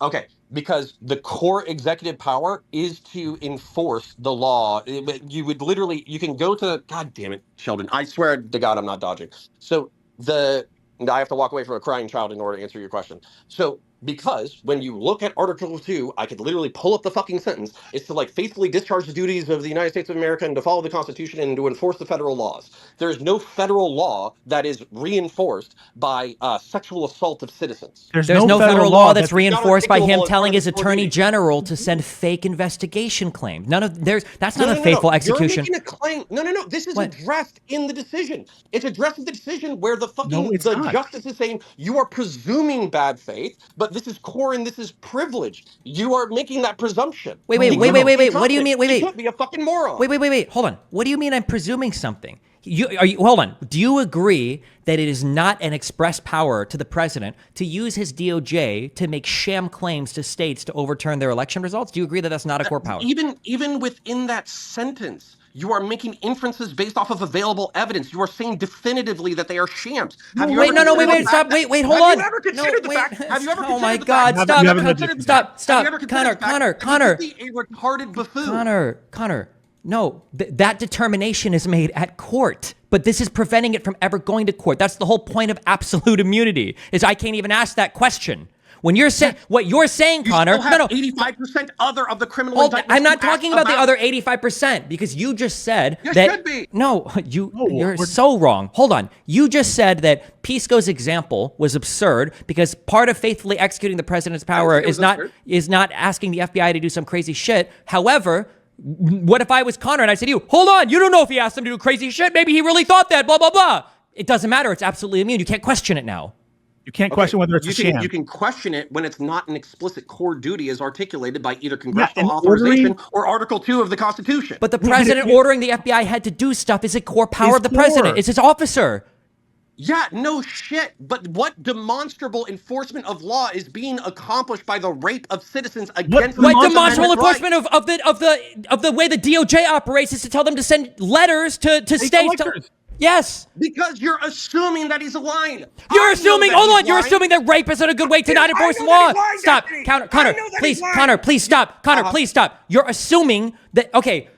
Okay. Because the core executive power is to enforce the law. You can go to, God damn it, Sheldon. I swear to God, I'm not dodging. So I have to walk away from a crying child in order to answer your question. So because when you look at Article 2, I could literally pull up the fucking sentence. It's to faithfully discharge the duties of the United States of America and to follow the Constitution and to enforce the federal laws. There's no federal law that is reinforced by sexual assault of citizens. There's no federal law that's reinforced by him telling his attorney general to send fake investigation claims. That's not a faithful execution. You're making a claim. No. This is addressed in the decision. It's addressed in the decision where the justice is saying you are presuming bad faith, but this is core and this is privilege. You are making that presumption. Wait. What do you mean? Wait. You can't be a fucking moron. Wait. Hold on. What do you mean I'm presuming something? Hold on. Do you agree that it is not an express power to the president to use his DOJ to make sham claims to states to overturn their election results? Do you agree that that's not a core power? Even within that sentence, you are making inferences based off of available evidence. You are saying definitively that they are shams. Stop. Hold on. Have you ever considered the fact? Have you ever considered Oh my God! Stop! Connor! A retarded buffoon. Connor. No, that determination is made at court, but this is preventing it from ever going to court. That's the whole point of absolute immunity, is I can't even ask that question. When you're saying what you're saying, Connor, no, 85% other of the criminal indictments. I'm not talking about the other 85% because you just said you that. Should be. No, you're so wrong. Hold on. You just said that Pisco's example was absurd because part of faithfully executing the president's power is not asking the FBI to do some crazy shit. However, what if I was Connor and I said to you, hold on, you don't know if he asked him to do crazy shit. Maybe he really thought that, blah, blah, blah. It doesn't matter. It's absolutely immune. You can't question it now. You can't question whether it's a sham. You can question it when it's not an explicit core duty as articulated by either congressional authorization or Article 2 of the Constitution. But the president ordering the FBI head to do stuff is a core power of the president. It's his officer. Yeah, no shit. But what demonstrable enforcement of law is being accomplished by the rape of citizens against what demonstrable enforcement of the way the DOJ operates is to tell them to send letters to states? Yes. Because you're assuming that he's lying. You're assuming. Hold on. You're assuming that rape isn't a good way to not enforce law. Stop, Connor. Please, Connor. Please stop. Connor, please stop. You're assuming that. Okay.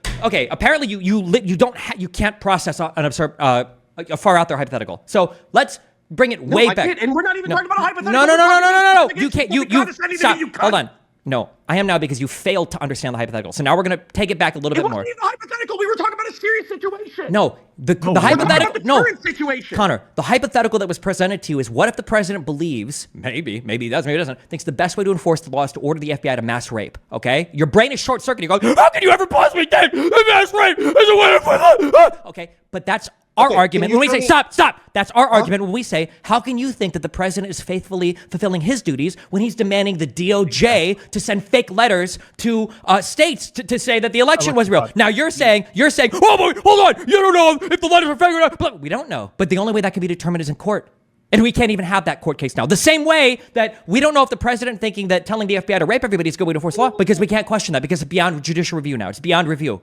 Apparently, you can't process an absurd. A far out there hypothetical. So let's bring it way back. And we're not even talking about a hypothetical. No. You can't. You stop. Hold on. No, I am now because you failed to understand the hypothetical. So now we're going to take it back a little bit more. It wasn't even hypothetical. We were talking about a serious situation. No, the hypothetical. No, situation. Connor, the hypothetical that was presented to you is what if the president believes, maybe he does, maybe he doesn't, thinks the best way to enforce the law is to order the FBI to mass rape. Okay, your brain is short circuiting. You're going, how can you ever possibly think mass rape is a way to enforce law? Okay, but that's our argument when we say stop. That's our argument when we say, how can you think that the president is faithfully fulfilling his duties when he's demanding the DOJ to send fake letters to states to say that the election was real? Now you're saying, oh boy, hold on, you don't know if the letters are fake or not. But we don't know. But the only way that can be determined is in court. And we can't even have that court case now. The same way that we don't know if the president thinking that telling the FBI to rape everybody is a good way to enforce law, because we can't question that because it's beyond judicial review now. It's beyond review.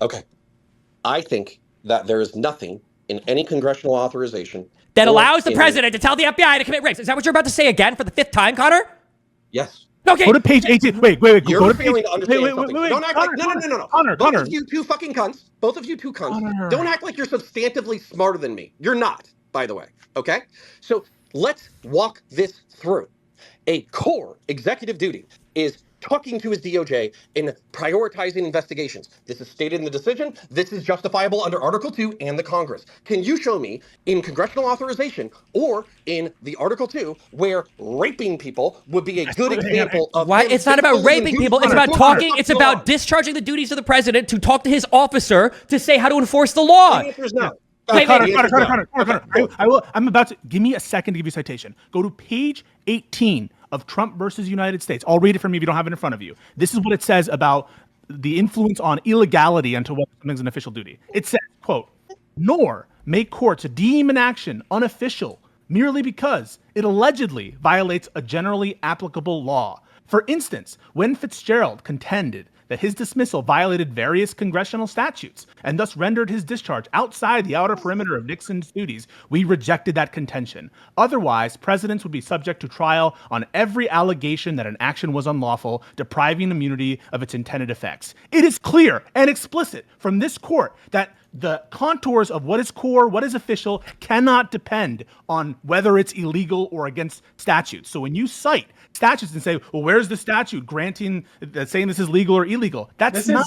Okay. I think that there is nothing in any congressional authorization that allows the president to tell the FBI to commit rapes. Is that what you're about to say again for the 5th time, Connor? Yes. Okay. Go to page 18. Wait. You're failing to understand something. Don't act like no. Connor. Both of you two fucking cunts. Don't act like you're substantively smarter than me. You're not, by the way. Okay? So let's walk this through. A core executive duty is talking to his DOJ and prioritizing investigations. This is stated in the decision. This is justifiable under Article 2 and the Congress. Can you show me in congressional authorization or in the Article 2 where raping people would be a good example of... Why? It's not about raping people. It's about talking. It's about discharging the duties of the president to talk to his officer to say how to enforce the law. The answer is no. Connor. I'm about to... Give me a second to give you a citation. Go to page 18 of Trump versus United States. I'll read it from you if you don't have it in front of you. This is what it says about the influence on illegality until whether something's an official duty. It says, quote, nor may courts deem an action unofficial merely because it allegedly violates a generally applicable law. For instance, when Fitzgerald contended that his dismissal violated various congressional statutes and thus rendered his discharge outside the outer perimeter of Nixon's duties, we rejected that contention. Otherwise, presidents would be subject to trial on every allegation that an action was unlawful, depriving immunity of its intended effects. It is clear and explicit from this court that the contours of what is core, what is official, cannot depend on whether it's illegal or against statutes. So when you cite statutes and say, well, where's the statute granting, saying this is legal or illegal? Listen,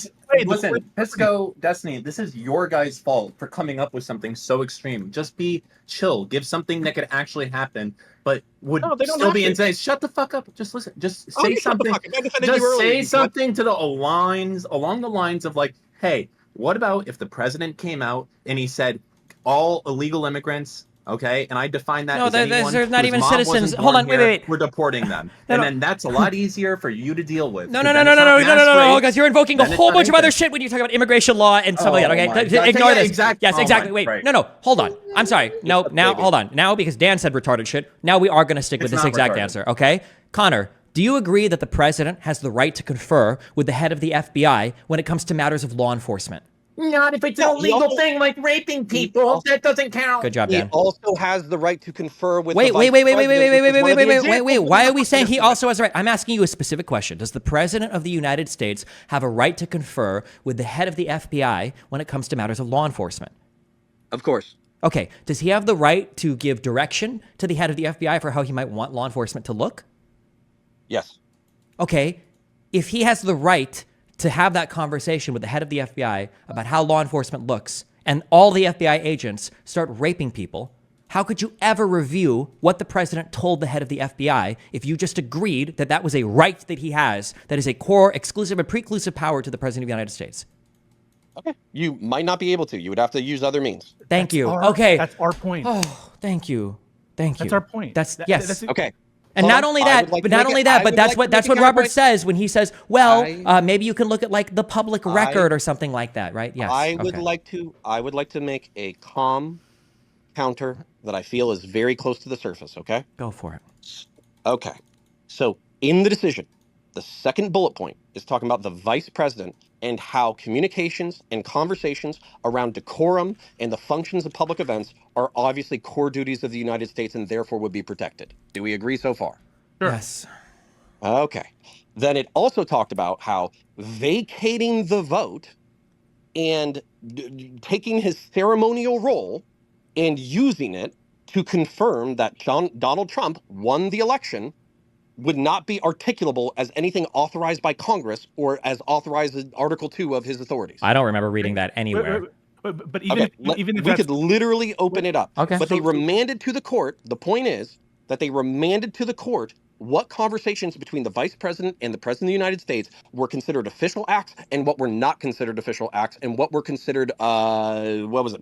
Pisco, Destiny, this is your guys' fault for coming up with something so extreme. Just be chill. Give something that could actually happen, but would still be insane. Shut the fuck up. Just listen. Just say something. Just say something to the along the lines of like, hey, what about if the president came out and he said all illegal immigrants, okay, and I define that as anyone they're not even citizens. Hold on, wait. We're deporting them. Then that's a lot easier for you to deal with. No, guys, you're invoking a whole bunch of other shit when you talk about immigration law and stuff like that, okay? Ignore this. Yes, exactly. Wait, no, hold on. I'm sorry. No, now, hold on. Now, because Dan said retarded shit, now we are going to stick with this exact answer, okay? Connor, do you agree that the president has the right to confer with the head of the FBI when it comes to matters of law enforcement? Not if it's an illegal thing like raping people. That doesn't count. Good job, Dan. He also has the right to confer with Wait. Why are we saying he also has the right? I'm asking you a specific question. Does the president of the United States have a right to confer with the head of the FBI when it comes to matters of law enforcement? Of course. Okay. Does he have the right to give direction to the head of the FBI for how he might want law enforcement to look? Yes. Okay, if he has the right to have that conversation with the head of the FBI about how law enforcement looks, and all the FBI agents start raping people, how could you ever review what the president told the head of the FBI if you just agreed that that was a right that he has, that is a core, exclusive, and preclusive power to the president of the United States? Okay. You might not be able to. You would have to use other means. Thank you. That's our point. Oh, thank you. Thank you. That's our point. Yes. Okay. And not only that, but that's what Robert says when he says, well, maybe you can look at like the public record or something like that, right? Yes. I would like to make a calm counter that I feel is very close to the surface, okay? Go for it. Okay. So in the decision, the second bullet point is talking about the vice president and how communications and conversations around decorum and the functions of public events are obviously core duties of the United States and therefore would be protected. Do we agree so far? Sure. Yes. Okay. Then it also talked about how vacating the vote and taking his ceremonial role and using it to confirm that Donald Trump won the election would not be articulable as anything authorized by Congress or as authorized in Article 2 of his authorities. I don't remember reading that anywhere. But even if we could literally open it up. Okay. But they remanded to the court. The point is that they remanded to the court what conversations between the vice president and the president of the United States were considered official acts and what were not considered official acts and what were considered,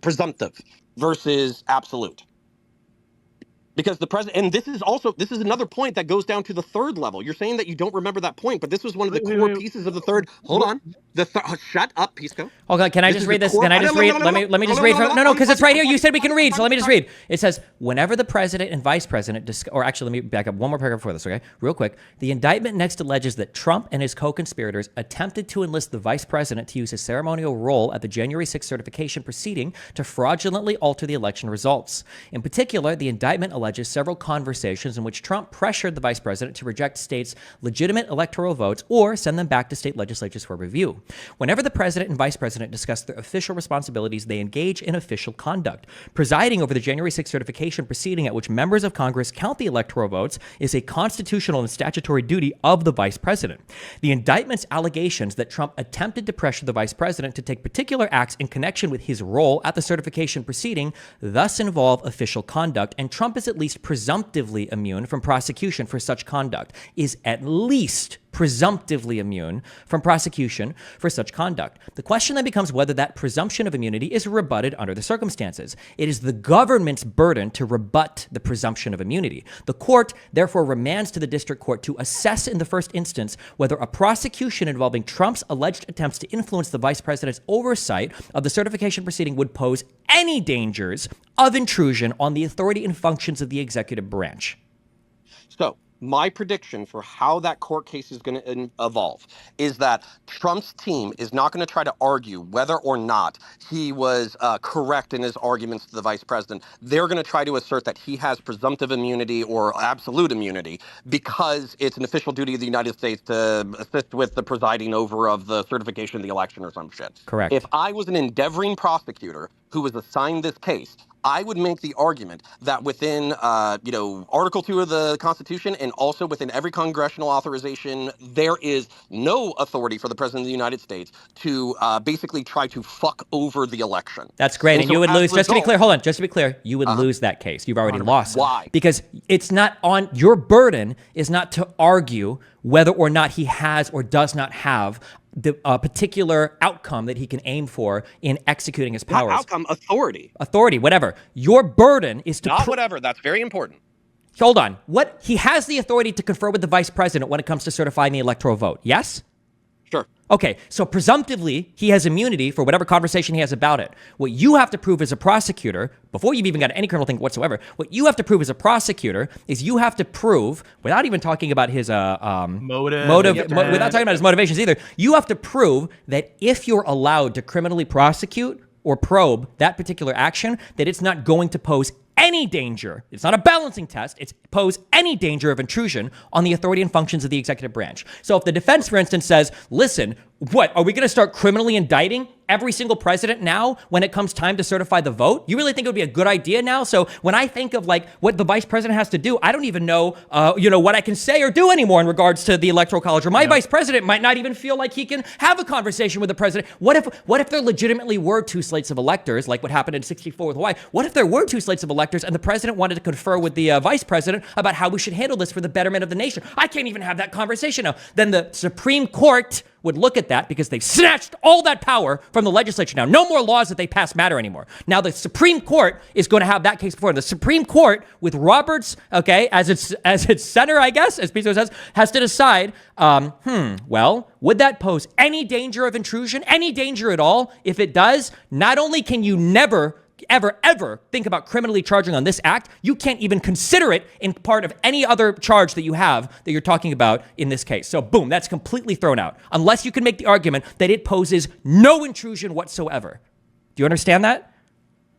presumptive versus absolute. Because the president, and this is another point that goes down to the third level. You're saying that you don't remember that point, but this was one of the core pieces of the third. Hold on. Shut up, Pisco. Okay, can I just read this? Can I just read? Let me just read. No, because it's right here. You said we can read, so let me just read. It says, whenever the president and vice president, or actually, let me back up one more paragraph before this, okay? Real quick. The indictment next alleges that Trump and his co-conspirators attempted to enlist the vice president to use his ceremonial role at the January 6th certification proceeding to fraudulently alter the election results. In particular, the indictment alleges several conversations in which Trump pressured the vice president to reject states' legitimate electoral votes or send them back to state legislatures for review. Whenever the president and vice president discuss their official responsibilities, they engage in official conduct. Presiding over the January 6th certification proceeding at which members of Congress count the electoral votes is a constitutional and statutory duty of the vice president. The indictment's allegations that Trump attempted to pressure the vice president to take particular acts in connection with his role at the certification proceeding thus involve official conduct, and Trump is at least presumptively immune from prosecution for such conduct, is at least presumptively immune from prosecution for such conduct. The question then becomes whether that presumption of immunity is rebutted under the circumstances. It is the government's burden to rebut the presumption of immunity. The court therefore remands to the district court to assess in the first instance whether a prosecution involving Trump's alleged attempts to influence the vice president's oversight of the certification proceeding would pose any dangers of intrusion on the authority and functions of the executive branch. So, my prediction for how that court case is going to evolve is that Trump's team is not going to try to argue whether or not he was correct in his arguments to the vice president. They're going to try to assert that he has presumptive immunity or absolute immunity because it's an official duty of the United States to assist with the presiding over of the certification of the election or some shit. Correct. If I was an endeavoring prosecutor who was assigned this case, I would make the argument that within, Article 2 of the Constitution and also within every congressional authorization, there is no authority for the President of the United States to basically try to fuck over the election. That's great. And so you would lose, just to be clear, hold on, just to be clear, you would lose that case. You've already lost. Why? Because it's not on, your burden is not to argue whether or not he has or does not have the particular outcome that he can aim for in executing his powers. Not outcome, authority. Authority, whatever. Your burden is to... Not whatever, that's very important. Hold on. He has the authority to confer with the vice president when it comes to certifying the electoral vote, yes? Sure. Okay, so presumptively, he has immunity for whatever conversation he has about it. What you have to prove as a prosecutor, before you've even got any criminal thing whatsoever, what you have to prove as a prosecutor is you have to prove, without even talking about his motive, without talking about his motivations either, you have to prove that if you're allowed to criminally prosecute or probe that particular action, that it's not going to pose any danger. It's not a balancing test. It's pose any danger of intrusion on the authority and functions of the executive branch. So if the defense, for instance, says, listen, what, are we going to start criminally indicting every single president now when it comes time to certify the vote? You really think it would be a good idea now? So when I think of like what the vice president has to do, I don't even know, what I can say or do anymore in regards to the electoral college. Or my vice president might not even feel like he can have a conversation with the president. What if there legitimately were 2 slates of electors, like what happened in '64 with Hawaii? What if there were 2 slates of electors and the president wanted to confer with the vice president about how we should handle this for the betterment of the nation? I can't even have that conversation now. Then the Supreme Court would look at that because they've snatched all that power from the legislature now. No more laws that they pass matter anymore. Now the Supreme Court is going to have that case before. The Supreme Court, with Roberts, as its center, I guess, as Pisco says, has to decide, well, would that pose any danger of intrusion, any danger at all? If it does, not only can you never ever think about criminally charging on this act, you can't even consider it in part of any other charge that you have that you're talking about in this case. So boom, that's completely thrown out. Unless you can make the argument that it poses no intrusion whatsoever. Do you understand that?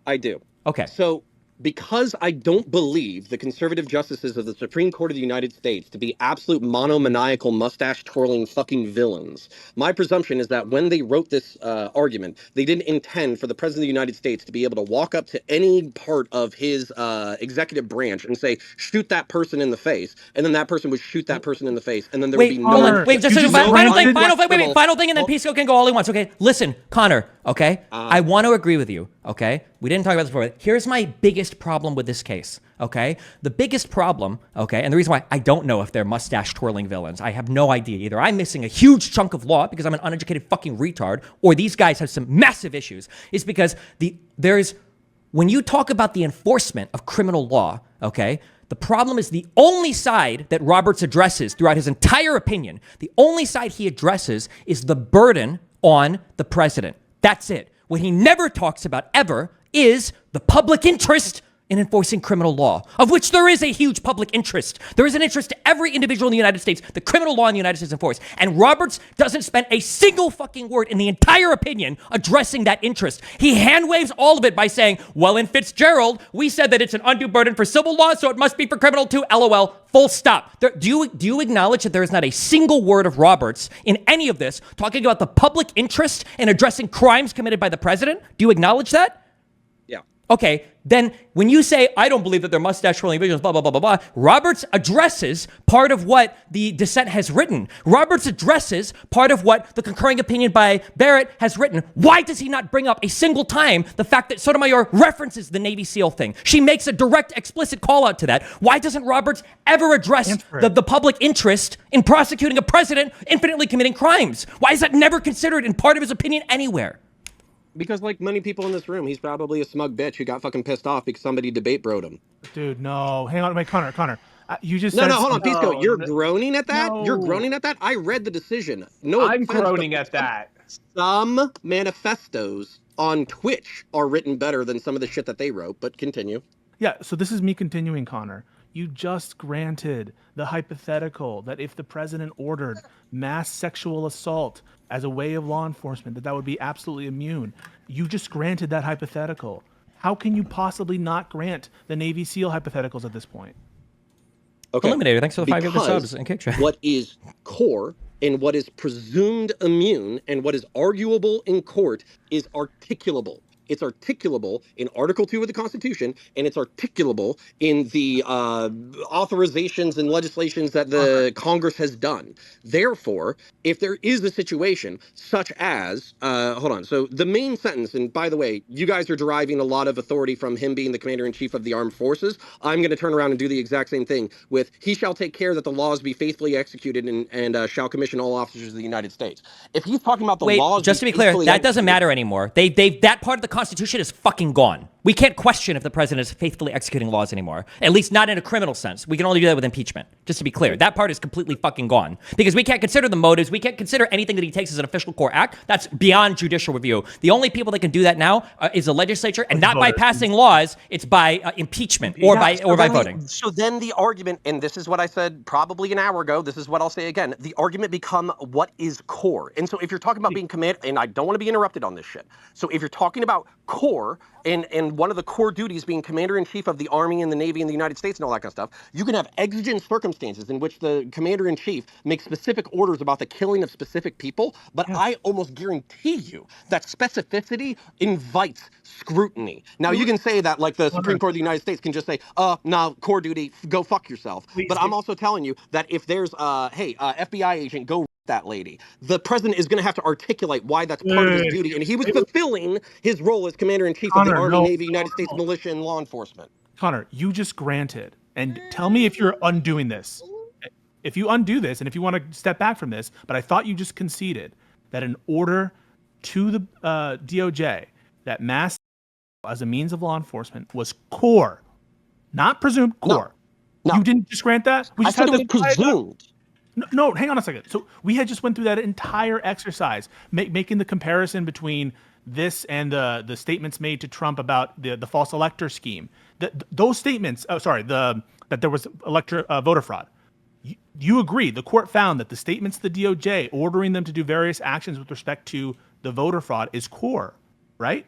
I do. Okay. So because I don't believe the conservative justices of the Supreme Court of the United States to be absolute monomaniacal, mustache-twirling fucking villains, my presumption is that when they wrote this argument, they didn't intend for the President of the United States to be able to walk up to any part of his executive branch and say, shoot that person in the face, and then that person would shoot that person in the face, and then there would be no... Wait, just final thing, and then Pisco can go all he wants, okay? Listen, Connor, okay? I want to agree with you, okay? We didn't talk about this before. Here's my biggest problem with this case, okay? The biggest problem, okay, and the reason why I don't know if they're mustache-twirling villains, I have no idea. Either I'm missing a huge chunk of law because I'm an uneducated fucking retard, or these guys have some massive issues, is because when you talk about the enforcement of criminal law, okay, the problem is the only side that Roberts addresses throughout his entire opinion, the only side he addresses is the burden on the president. That's it. What he never talks about ever is the public interest in enforcing criminal law, of which there is a huge public interest. There is an interest to every individual in the United States, the criminal law in the United States enforced. And Roberts doesn't spend a single fucking word in the entire opinion addressing that interest. He hand waves all of it by saying, well, in Fitzgerald, we said that it's an undue burden for civil law, so it must be for criminal too, LOL, full stop. Do you acknowledge that there is not a single word of Roberts in any of this talking about the public interest in addressing crimes committed by the president? Do you acknowledge that? Okay, then when you say, I don't believe that they're mustache-twirling individuals, blah, blah, blah, blah, blah, Roberts addresses part of what the dissent has written. Roberts addresses part of what the concurring opinion by Barrett has written. Why does he not bring up a single time the fact that Sotomayor references the Navy SEAL thing? She makes a direct, explicit call out to that. Why doesn't Roberts ever address the public interest in prosecuting a president infinitely committing crimes? Why is that never considered in part of his opinion anywhere? Because like many people in this room, he's probably a smug bitch who got fucking pissed off because somebody debate broed him. Dude, no. Hang on, wait, Connor. You just said... No, hold on, Pisco. You're groaning at that? No. You're groaning at that? I read the decision. No, I'm groaning at that. Some manifestos on Twitch are written better than some of the shit that they wrote, but continue. Yeah, so this is me continuing, Connor. You just granted the hypothetical that if the president ordered mass sexual assault as a way of law enforcement, that would be absolutely immune. You just granted that hypothetical. How can you possibly not grant the Navy SEAL hypotheticals at this point? Okay. Eliminator, thanks for the 5 subs and kick track. What is core and what is presumed immune and what is arguable in court is articulable. It's articulable in Article 2 of the Constitution, and it's articulable in the authorizations and legislations that the Congress has done. Therefore, if there is a situation such as, hold on, so the main sentence, and by the way, you guys are deriving a lot of authority from him being the commander-in-chief of the armed forces. I'm going to turn around and do the exact same thing with, he shall take care that the laws be faithfully executed and shall commission all officers of the United States. If he's talking about the laws... Wait, just to be clear, that doesn't matter anymore. That part of the Constitution is fucking gone. We can't question if the president is faithfully executing laws anymore. At least not in a criminal sense. We can only do that with impeachment. Just to be clear, that part is completely fucking gone. Because we can't consider the motives. We can't consider anything that he takes as an official core act. That's beyond judicial review. The only people that can do that now is the legislature, and not by passing laws. It's by impeachment or by voting. So then the argument, and this is what I said probably an hour ago. This is what I'll say again. The argument become what is core. And so if you're talking about being commander, and I don't want to be interrupted on this shit. So if you're talking about core, and one of the core duties being commander-in-chief of the Army and the Navy in the United States and all that kind of stuff, you can have exigent circumstances circumstances in which the commander-in-chief makes specific orders about the killing of specific people, but I almost guarantee you that specificity invites scrutiny. Now, you can say that, like, the Supreme Court of the United States can just say, no, core duty, go fuck yourself. But I'm also telling you that if there's, FBI agent, go that lady, the president is going to have to articulate why that's part of his duty, and he was fulfilling his role as commander-in-chief of the Army, Navy, United States militia, and law enforcement. Connor, you just granted, and tell me if you're undoing this. If you undo this, and if you want to step back from this, but I thought you just conceded that an order to the DOJ that mass as a means of law enforcement was core, not presumed core. No. You didn't just grant that? I said it was presumed. No, hang on a second. So we had just went through that entire exercise, making the comparison between this and the statements made to Trump about the false elector scheme. Those statements, that there was voter fraud. You agree, the court found that the statements to the DOJ ordering them to do various actions with respect to the voter fraud is core, right?